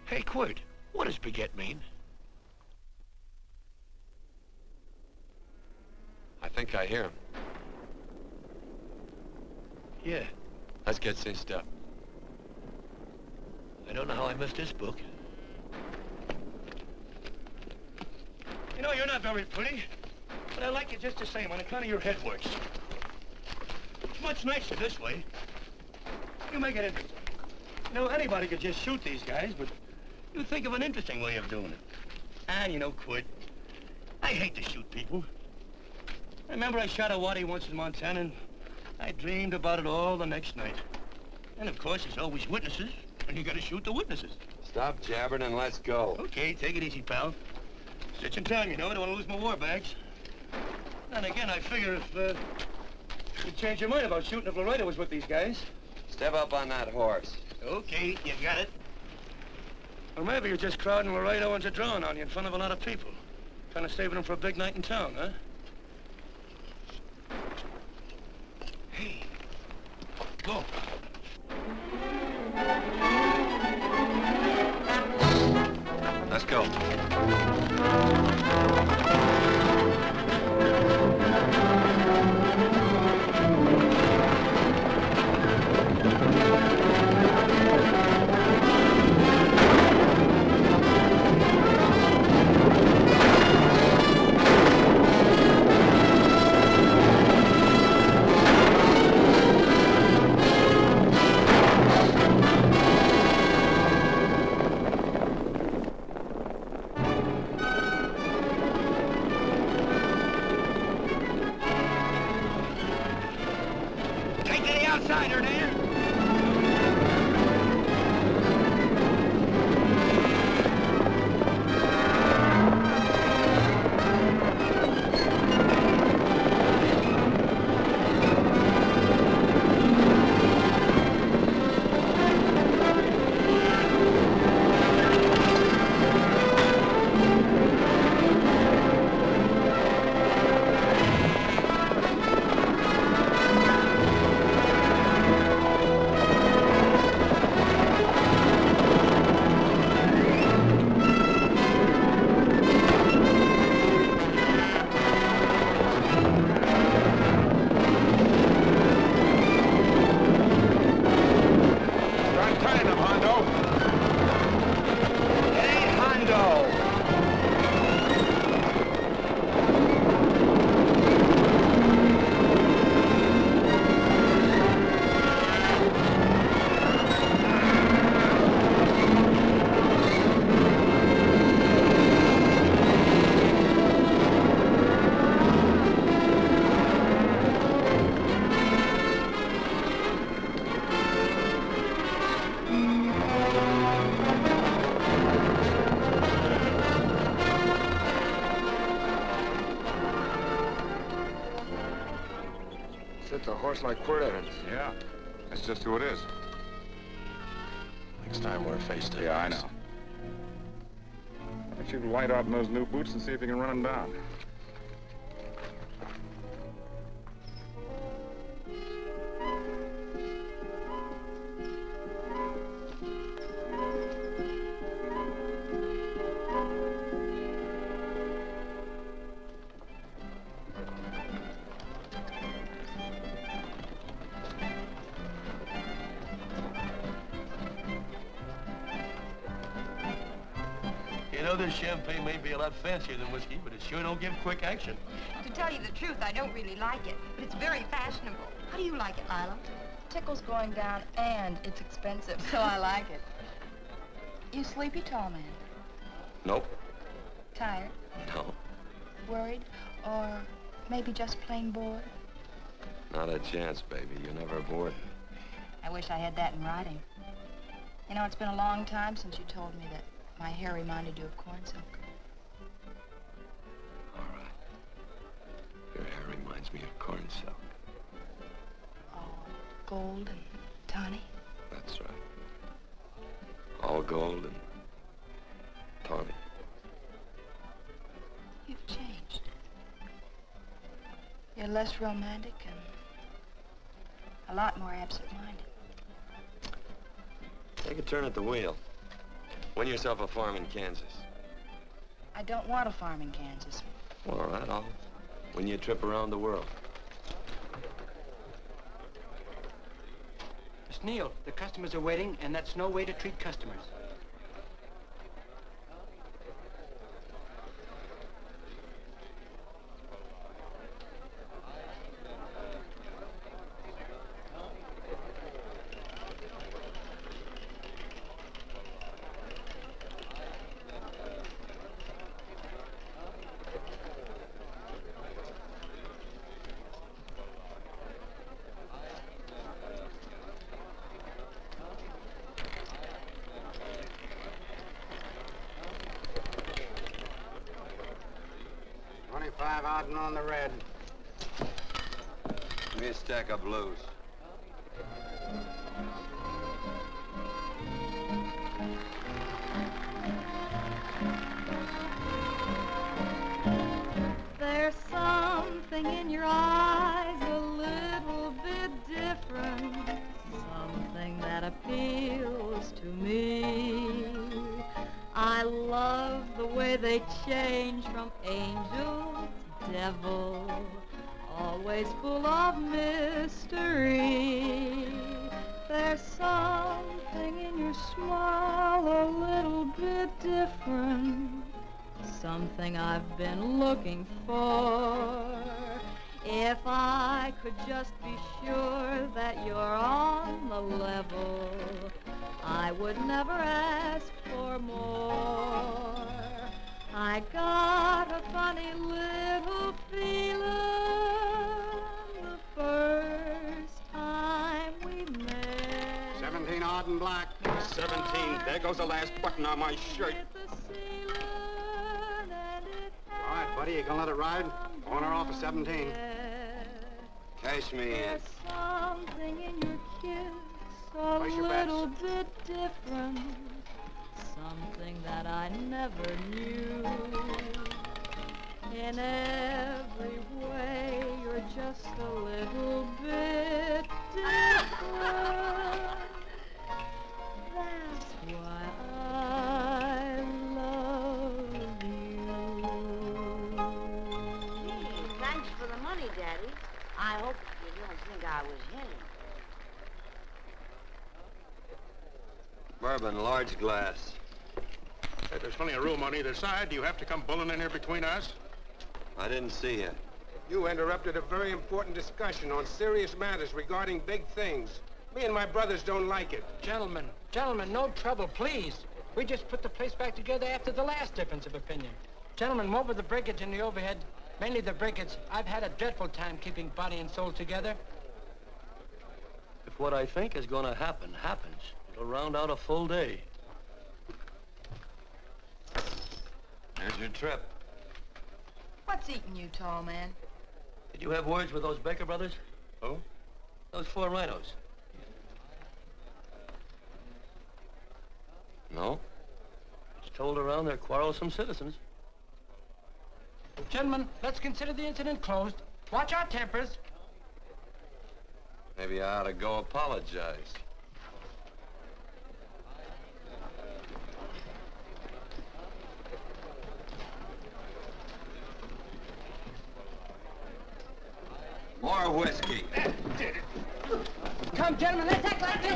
Hey, Quirt, what does beget mean? I think I hear him. Yeah. Let's get cinched up. I don't know how I missed this book. You know, you're not very pretty, but I like you just the same on account of your head works. It's much nicer this way. You make it interesting. You know, anybody could just shoot these guys, but you think of an interesting way of doing it. And you know, Quirt, I hate to shoot people. I remember I shot a waddy once in Montana, and I dreamed about it all the next night. And of course, there's always witnesses, and you gotta shoot the witnesses. Stop jabbering and let's go. Okay, take it easy, pal. Stitching time, you know. I don't want to lose my war bags. And again, I figure if you'd change your mind about shooting if Laredo was with these guys. Step up on that horse. Okay, you got it. Or maybe you're just crowding Laredo into drawing on you in front of a lot of people. Trying to save them for a big night in town, huh? Hey, go. Let's go. horse like Quirt Evans. Yeah, that's just who it is. Next time we're face to face. Yeah, I know. Why don't you light out in those new boots and see if you can run him down? You know, this champagne may be a lot fancier than whiskey, but it sure don't give quick action. To tell you the truth, I don't really like it, but it's very fashionable. How do you like it, Lila? Tickle's going down, and it's expensive, so I like it. You sleepy, tall man? Nope. Tired? No. Worried? Or maybe just plain bored? Not a chance, baby. You're never bored. I wish I had that in writing. You know, it's been a long time since you told me that my hair reminded you of corn silk. All right. Your hair reminds me of corn silk. Gold and tawny? That's right. All gold and tawny. You've changed. You're less romantic and a lot more absent-minded. Take a turn at the wheel. Win yourself a farm in Kansas. I don't want a farm in Kansas. Well, all right, I'll win you a trip around the world. Miss Neal, the customers are waiting, and that's no way to treat customers. Out on the red. Give me a stack of blues. There's something in your eyes a little bit different, something that appeals to me. I love the way they change from angel to devil, always full of mystery. There's something in your smile a little bit different, something I've been looking for. If I could just be sure that you're on the level, I would never ask for more. I got a funny little feeling the first time we met. 17 odd and black. 17. There goes the last button on my shirt. All right, buddy, you gonna let it ride? On or off of 17. Cash me in. There's something in your kiss a Place your little bets. bit different, something that I never knew. In every way, you're just a little bit different. That's why I love you. Thanks for the money, Daddy. I hope you don't think I was hitting. Bourbon, large glass. Hey, there's plenty of room on either side. Do you have to come bulling in here between us? I didn't see you. You interrupted a very important discussion on serious matters regarding big things. Me and my brothers don't like it. Gentlemen, no trouble, please. We just put the place back together after the last difference of opinion. Gentlemen, what with the breakage and the overhead, mainly the breakage, I've had a dreadful time keeping body and soul together. If what I think is going to happen happens, it'll round out a full day. Here's your trip. What's eating you, tall man? Did you have words with those Baker brothers? Who? Those 4 rhinos. No? It's told around they're quarrelsome citizens. Gentlemen, let's consider the incident closed. Watch our tempers. Maybe I ought to go apologize. More whiskey. Come, gentlemen, let's act like this.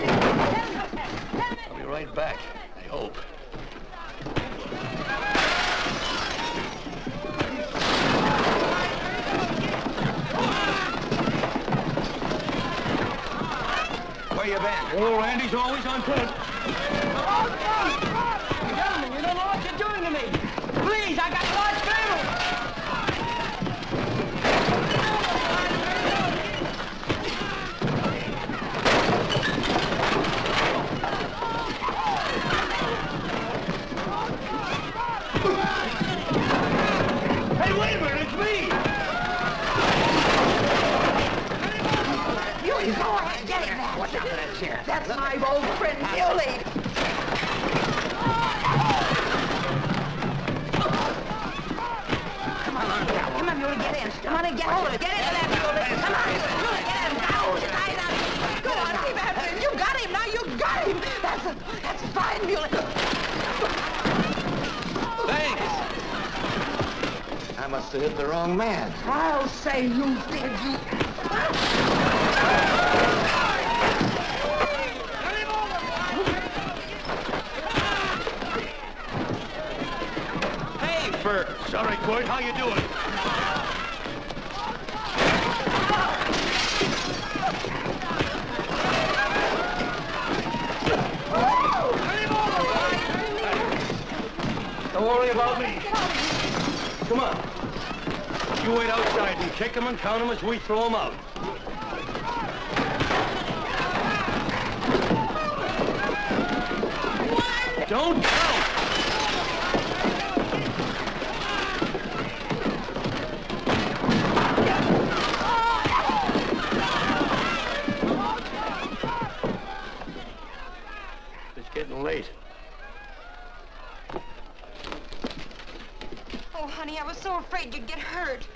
I'll be right back, I hope. Where you been? Oh, Randy's always on foot. Gentlemen, you don't know what you're doing to me. Please, I got a large family. Hey, wait a minute, it's me! You go ahead, get him now. What's out of that chair? That's my old friend, Muley. Come on, Muley, get in. Come on and get hold of it. Get into that, Muley. Come on, Muley, get him. Now, tie that. Go on, keep after him. You got him, now you got him. That's fine, Muley. Thanks! I must have hit the wrong man. I'll say you did, you. Hey, Bert. Sorry, Court. How you doing? Don't worry about me. Come on. You wait outside and kick them and count them as we throw them out. Don't count! It's getting late. Oh, honey, I was so afraid you'd get hurt.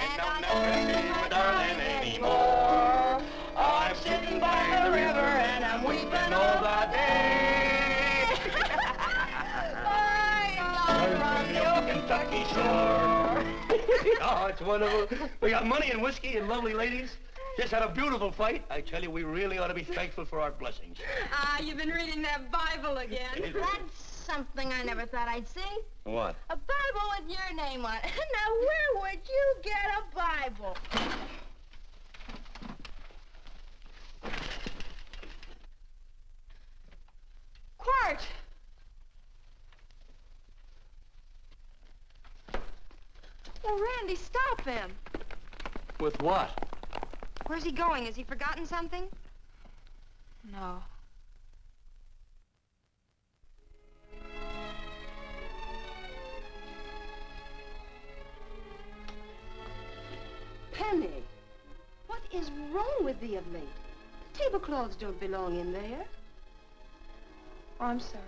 And I'll never see my darling anymore. I'm sitting by the river and I'm weeping all the day. From the old Kentucky shore. Oh, it's wonderful. We got money and whiskey and lovely ladies. Just had a beautiful fight. I tell you, we really ought to be thankful for our blessings. Ah, you've been reading that Bible again. That's something I never thought I'd see. What? A Bible with your name on it. Now, where would you get a Bible? Quart! Oh, Randy, stop him. With what? Where's he going? Has he forgotten something? No. Penny, what is wrong with thee of late? Tablecloths don't belong in there. Oh, I'm sorry.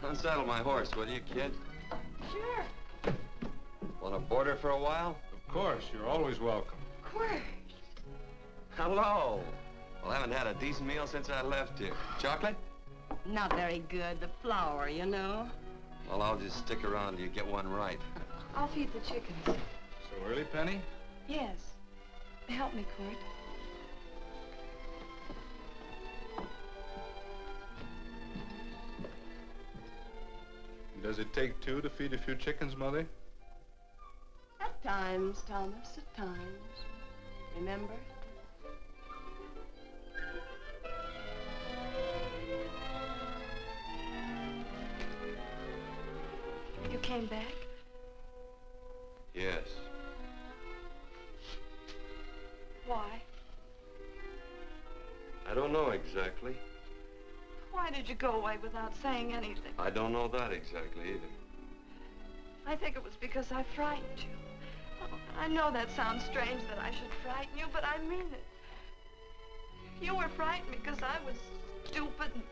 Unsaddle my horse, will you, kid? Sure. Want to board her for a while? Of course, you're always welcome. Quart. Hello. Well, I haven't had a decent meal since I left here. Chocolate? Not very good. The flour, you know. Well, I'll just stick around till you get one right. I'll feed the chickens. So early, Penny? Yes. Help me, Court. Does it take two to feed a few chickens, Mother? At times, Thomas, at times. Remember? You came back? Yes. Why? I don't know exactly. Why did you go away without saying anything? I don't know that exactly either. I think it was because I frightened you. Oh, I know that sounds strange that I should frighten you, but I mean it. You were frightened because I was stupid, and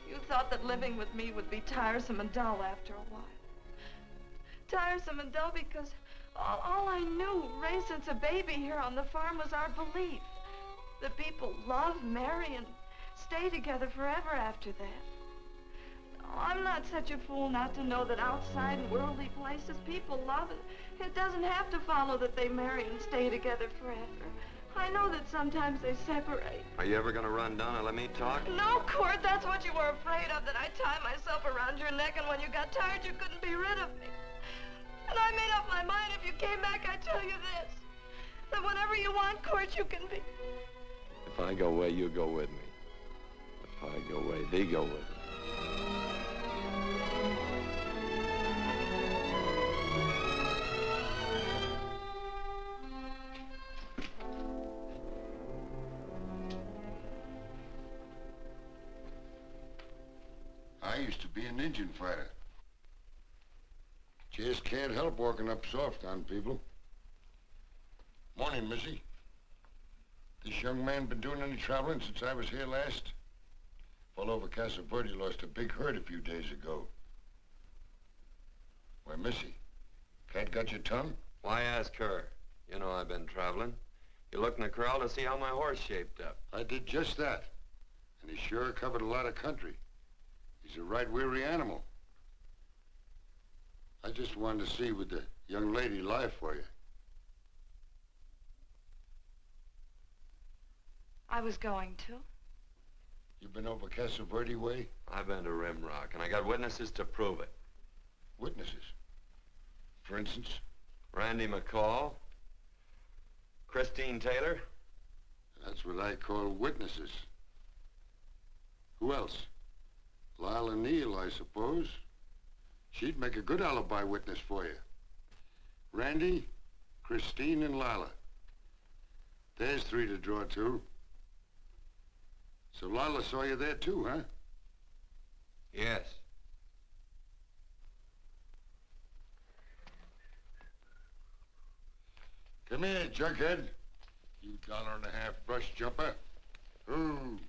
you thought that living with me would be tiresome and dull after a while. Tiresome and dull because all I knew, raised since a baby here on the farm, was our belief that people love, marry, and stay together forever after that. Oh, I'm not such a fool not to know that outside in worldly places people love, and it doesn't have to follow that they marry and stay together forever. I know that sometimes they separate. Are you ever going to run down and let me talk? No, Court, that's what you were afraid of, that I'd tie myself around your neck, and when you got tired, you couldn't be rid of me. And I made up my mind, if you came back, I'd tell you this, that whenever you want, Court, you can be. If I go away, you go with me. If I go away, they go with me. I used to be an Indian fighter. Just can't help walking up soft on people. Morning, Missy. This young man been doing any traveling since I was here last? Fellow over Casa Verde lost a big herd a few days ago. Why, Missy, cat got your tongue? Why ask her? You know I've been traveling. You looked in the corral to see how my horse shaped up. I did just that. And he sure covered a lot of country. He's a right weary animal. I just wanted to see would the young lady lie for you. I was going to. You been over Casa Verde way? I've been to Rimrock, and I got witnesses to prove it. Witnesses? For instance? Randy McCall, Christine Taylor. That's what I call witnesses. Who else? Lila Neal, I suppose. She'd make a good alibi witness for you. Randy, Christine, and Lila. There's three to draw to. So Lila saw you there too, huh? Yes. Come here, junkhead. You $1.50 brush jumper. Ooh.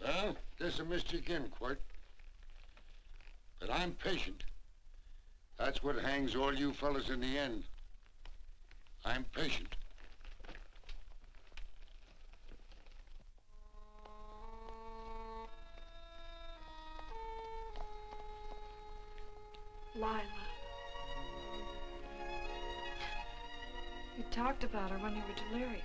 Well, guess I missed you again, Quart. But I'm patient. That's what hangs all you fellas in the end. I'm patient. Lila. You talked about her when you were delirious.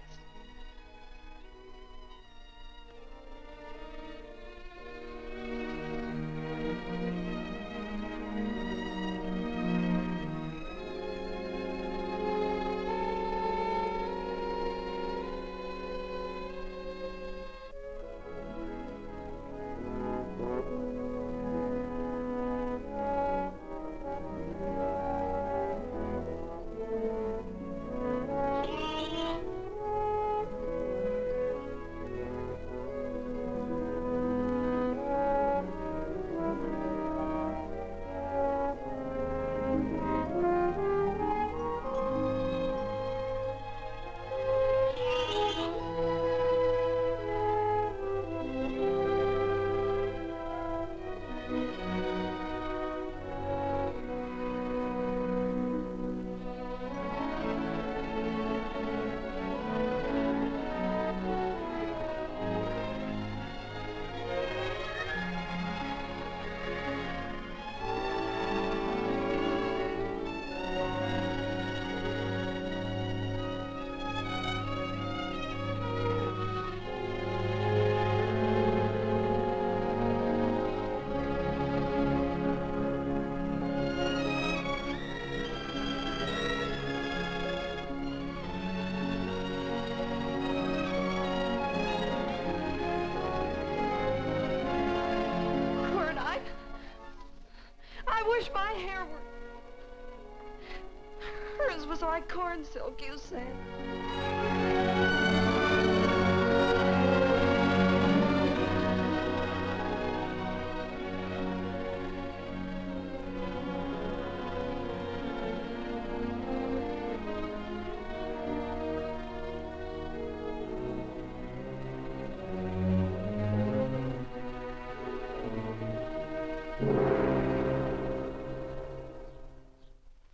corn silk, you said.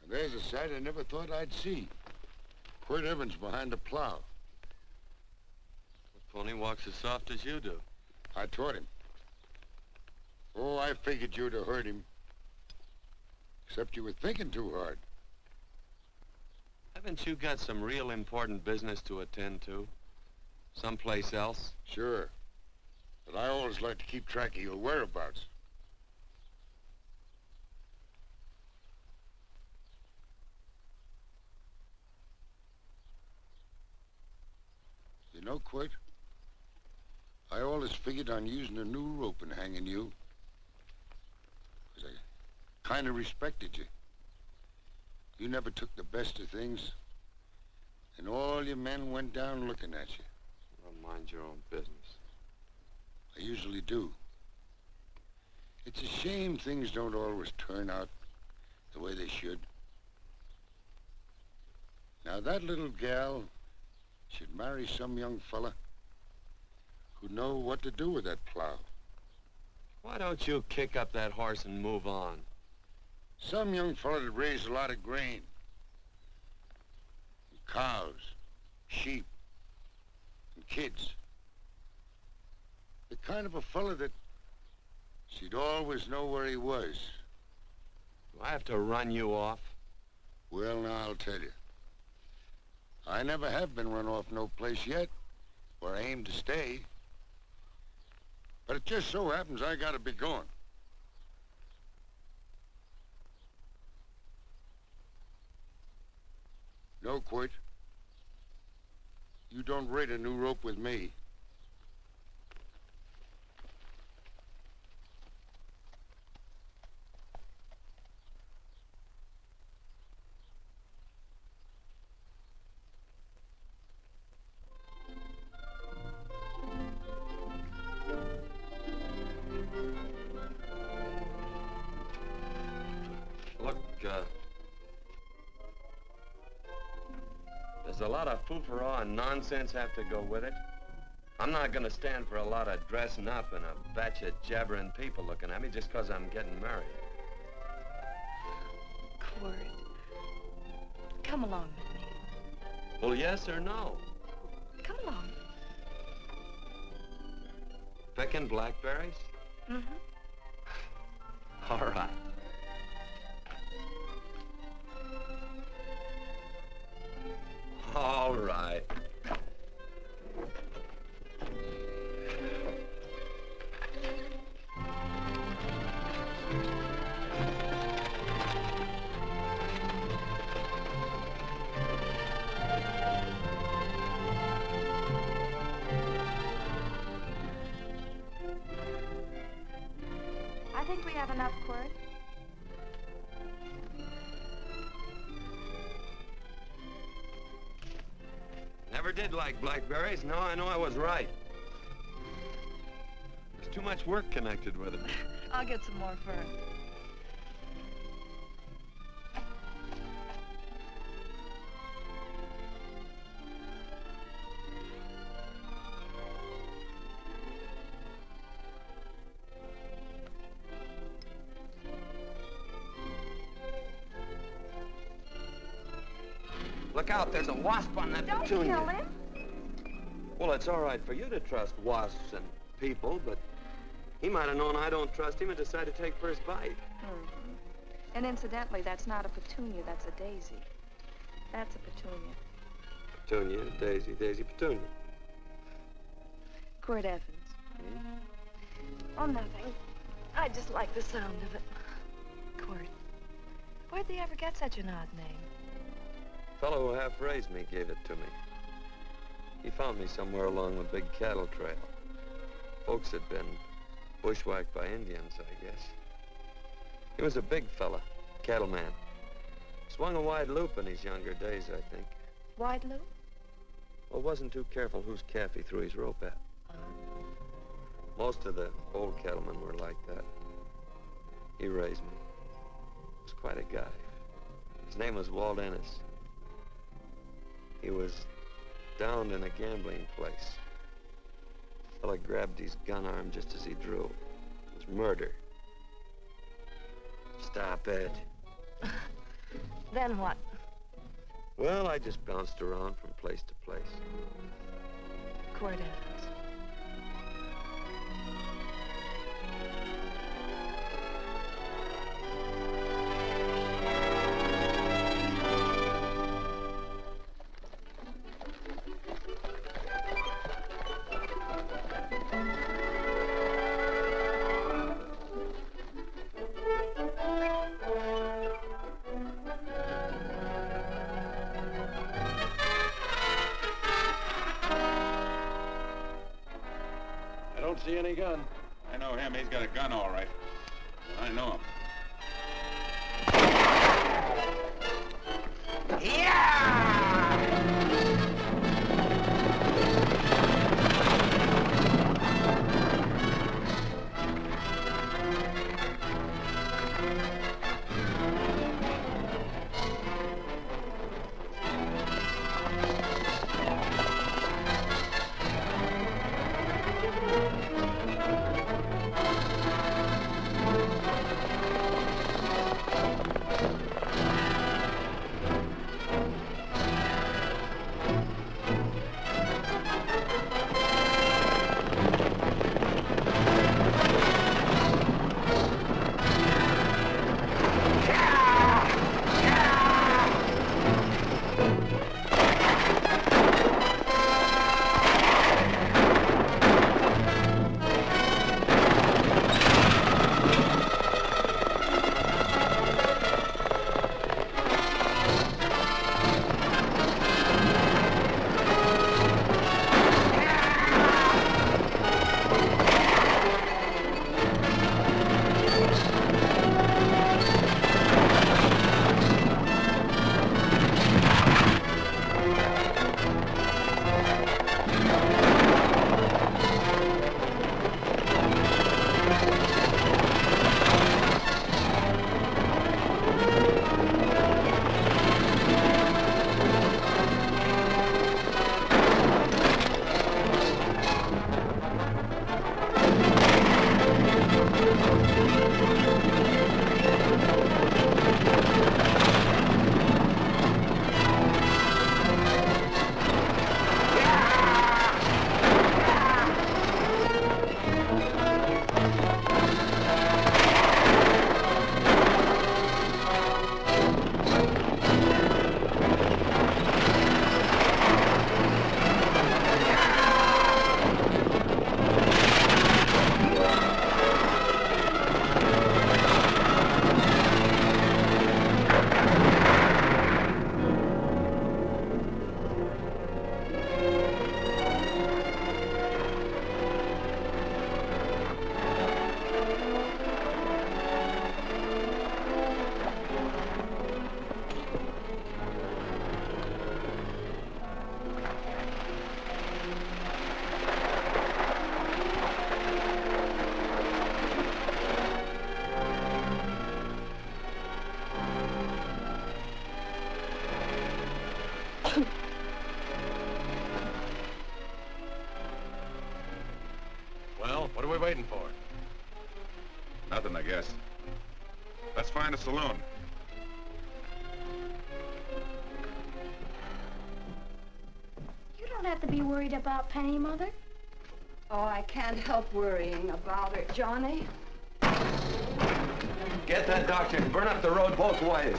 There's a sight I never thought I'd see. Quirt Evans behind the plow. The pony walks as soft as you do. I taught him. Oh, I figured you'd have hurt him. Except you were thinking too hard. Haven't you got some real important business to attend to? Someplace else? Sure. But I always like to keep track of your whereabouts. You know, Quirt, I always figured on using a new rope and hanging you. 'Cause I kind of respected you. You never took the best of things, and all your men went down looking at you. Well, mind your own business. I usually do. It's a shame things don't always turn out the way they should. Now, that little gal should marry some young fella who'd know what to do with that plow. Why don't you kick up that horse and move on? Some young fella that raised a lot of grain. And cows, sheep, and kids. The kind of a fella that she'd always know where he was. Do I have to run you off? Well, now, I'll tell you. I never have been run off no place yet, where I aim to stay. But it just so happens I gotta be going. No, Quirt. You don't raid a new rope with me. Look, there's a lot of foo-for-all and nonsense have to go with it. I'm not gonna stand for a lot of dressing up and a batch of jabbering people looking at me just 'cause I'm getting married. Quirt, come along with me. Well, yes or no? Come along. Picking blackberries? Mm-hmm. All right. All right. I think we have enough, Quirt. Never did like blackberries. Now I know I was right. There's too much work connected with it. I'll get some more fern. Look out, there's a wasp on that Don't petunia. kill him. Well, it's all right for you to trust wasps and people, but he might have known I don't trust him and decided to take first bite. Mm-hmm. And incidentally, that's not a petunia, that's a daisy. That's a petunia. Petunia, daisy, daisy, petunia. Quirt Evans. Oh, nothing. I just like the sound of it. Quirt. Where'd they ever get such an odd name? The fellow who half raised me gave it to me. He found me somewhere along the big cattle trail. Folks had been bushwhacked by Indians, I guess. He was a big fella, cattleman. Swung a wide loop in his younger days, I think. Wide loop? Well, wasn't too careful whose calf he threw his rope at. Most of the old cattlemen were like that. He raised me. He was quite a guy. His name was Walt Ennis. He was downed in a gambling place. A fella grabbed his gun arm just as he drew. It was murder. Stop it. Then what? Well, I just bounced around from place to place. Cord Evans. See any gun? I know him. He's got a gun, all right. I know him. Well, what are we waiting for? Nothing, I guess. Let's find a saloon. You don't have to be worried about Penny, Mother. Oh, I can't help worrying about her, Johnny. Get that doctor and burn up the road both ways.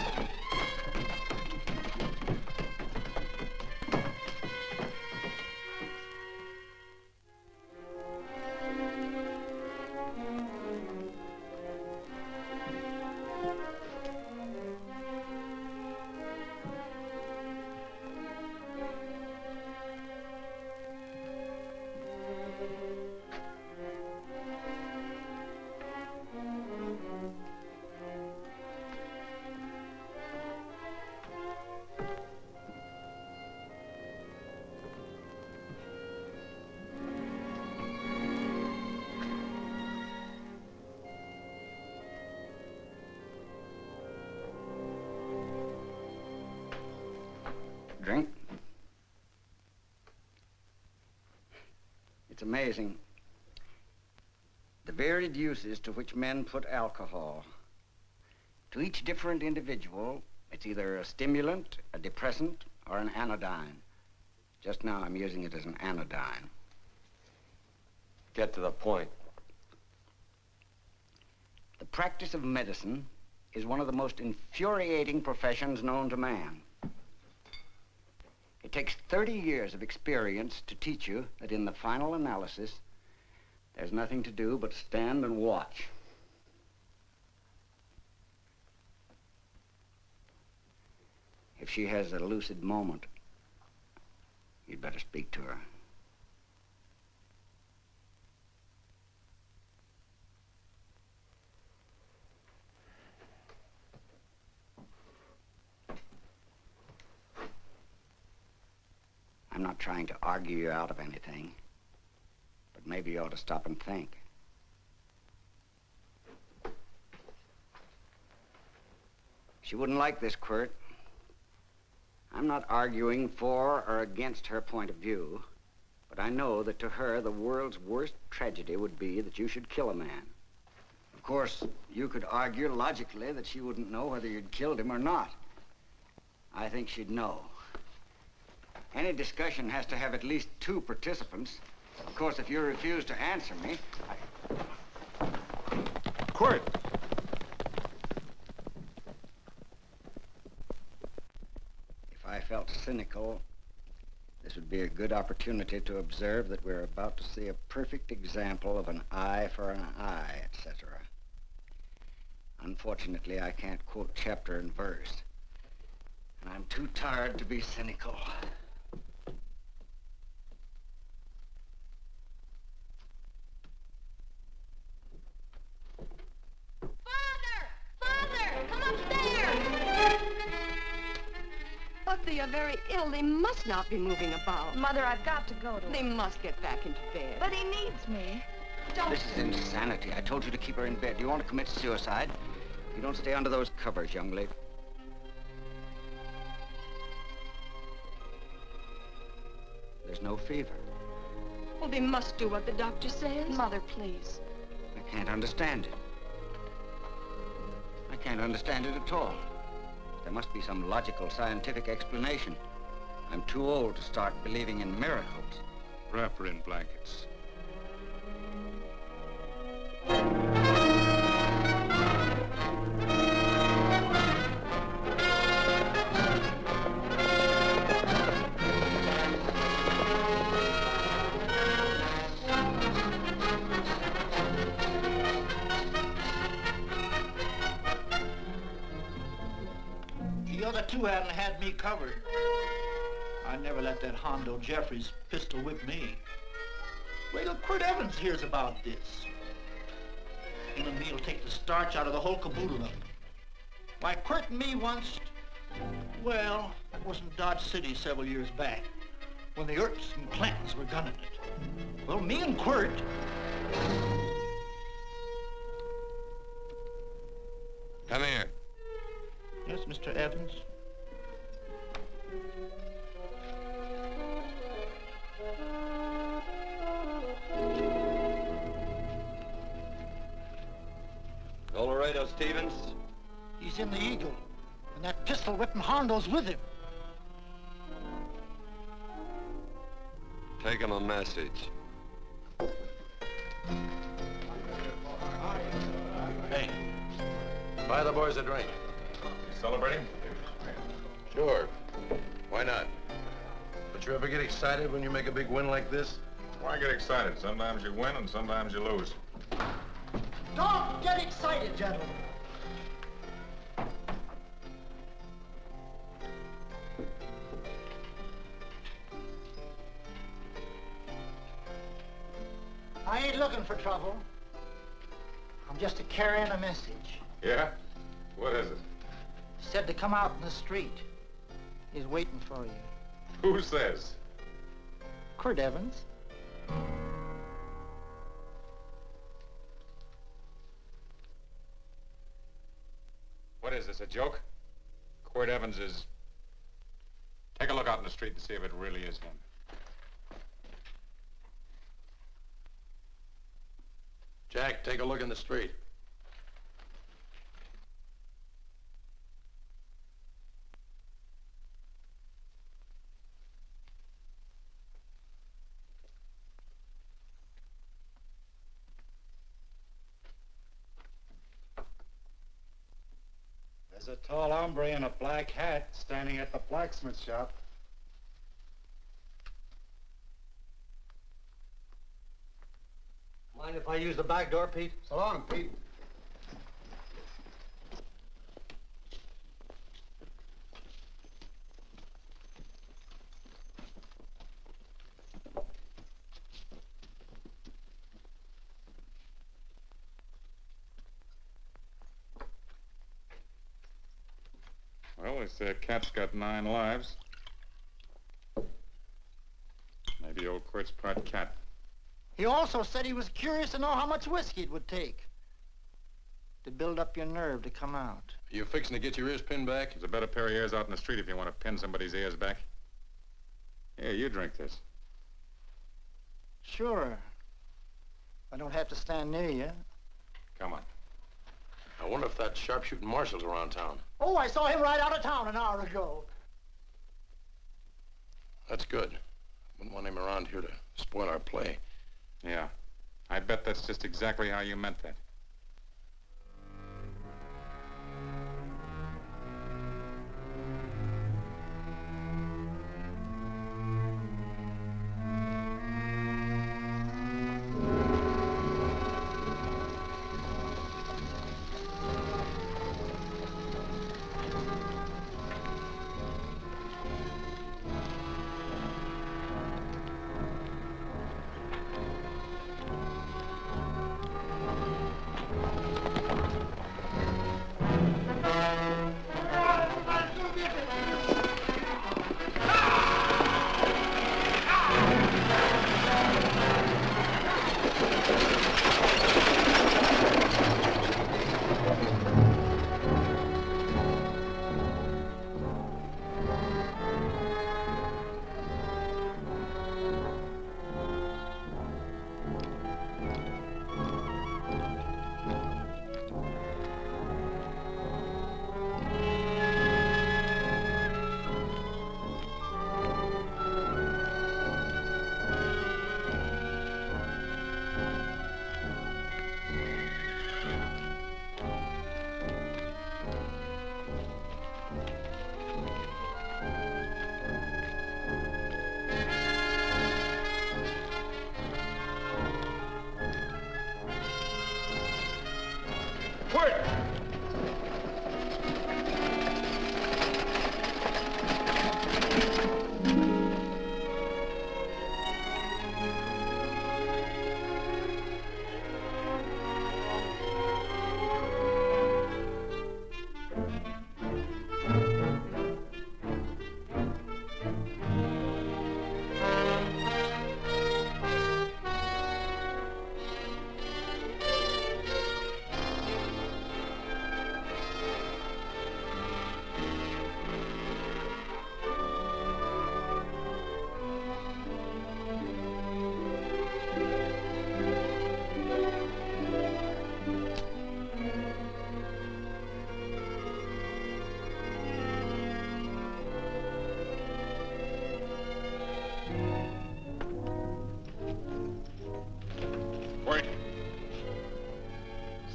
Drink? It's amazing. The varied uses to which men put alcohol. To each different individual, it's either a stimulant, a depressant, or an anodyne. Just now, I'm using it as an anodyne. Get to the point. The practice of medicine is one of the most infuriating professions known to man. It takes 30 years of experience to teach you that in the final analysis, there's nothing to do but stand and watch. If she has a lucid moment, you'd better speak to her. I'm not trying to argue you out of anything, but maybe you ought to stop and think. She wouldn't like this, Quirt. I'm not arguing for or against her point of view, but I know that to her, the world's worst tragedy would be that you should kill a man. Of course, you could argue logically that she wouldn't know whether you'd killed him or not. I think she'd know. Any discussion has to have at least 2 participants. Of course, if you refuse to answer me, Quirt! If I felt cynical, this would be a good opportunity to observe that we're about to see a perfect example of an eye for an eye, etc. Unfortunately, I can't quote chapter and verse, and I'm too tired to be cynical. But they are very ill. They must not be moving about. Mother, I've got to go to They him. must get back into bed. But he needs me. Don't. This is insanity. I told you to keep her in bed. Do you want to commit suicide? You don't stay under those covers, young lady. There's no fever. Well, they must do what the doctor says. Mother, please. I can't understand it. I can't understand it at all. There must be some logical, scientific explanation. I'm too old to start believing in miracles. Wrap her in blankets. The other 2 hadn't had me covered. I never let that Hondo Jeffries pistol whip me. Wait till Quirt Evans hears about this. Him and me'll take the starch out of the whole caboodle of them. Why, Quirt and me once, well, that was in Dodge City several years back, when the Earps and Clantons were gunning it. Well, me and Quirt... Come here. Yes, Mr. Evans? Laredo Stevens? He's in the Eagle, and that pistol-whipping Hondo's with him. Take him a message. Hey, buy the boys a drink. Celebrating? Sure. Why not? But you ever get excited when you make a big win like this? Why get excited? Sometimes you win and sometimes you lose. Don't get excited, gentlemen. I ain't looking for trouble. I'm just carrying a message. Yeah? What is it? Said to come out in the street. He's waiting for you. Who says? Quirt Evans. What is this, a joke? Quirt Evans is Take a look out in the street and see if it really is him. Jack, take a look in the street. There's a tall hombre in a black hat standing at the blacksmith shop. Mind if I use the back door, Pete? So long, Pete. Well, they say a cat's got 9 lives. Maybe old Quirt's part cat. He also said he was curious to know how much whiskey it would take to build up your nerve to come out. Are you fixing to get your ears pinned back? There's a better pair of ears out in the street if you want to pin somebody's ears back. Here, you drink this. Sure. I don't have to stand near you. Come on. I wonder if that sharpshooting marshal's around town. Oh, I saw him right out of town an hour ago. That's good. Wouldn't want him around here to spoil our play. Yeah. I bet that's just exactly how you meant that.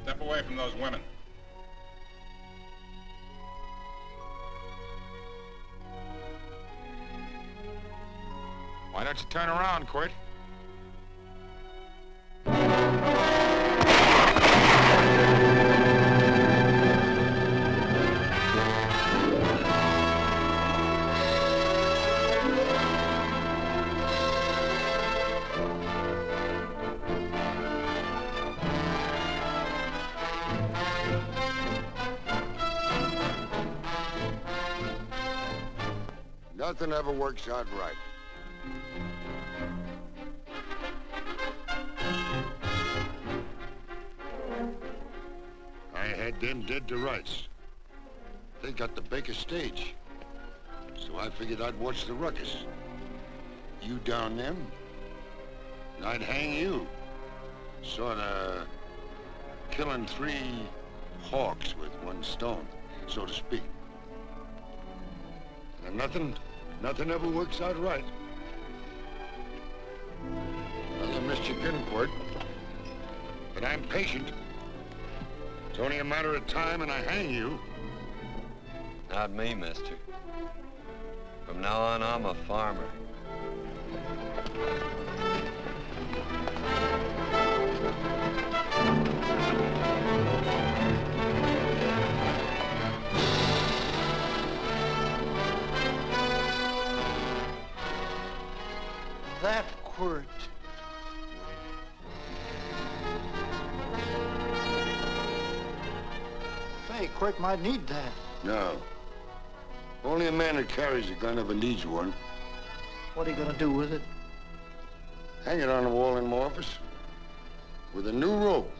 Step away from those women. Why don't you turn around, Quirt? Nothing ever works out right. I had them dead to rights. They got the Baker stage. So I figured I'd watch the ruckus. You down them, and I'd hang you. Sorta killing 3 hawks with 1 stone, so to speak. And nothing ever works out right. Well, I missed your pincourt, but I'm patient. It's only a matter of time and I hang you. Not me, mister. From now on, I'm a farmer. That quirt. Say, Quirt might need that. No. Only a man who carries a gun ever needs one. What are you gonna do with it? Hang it on the wall in my office with a new rope.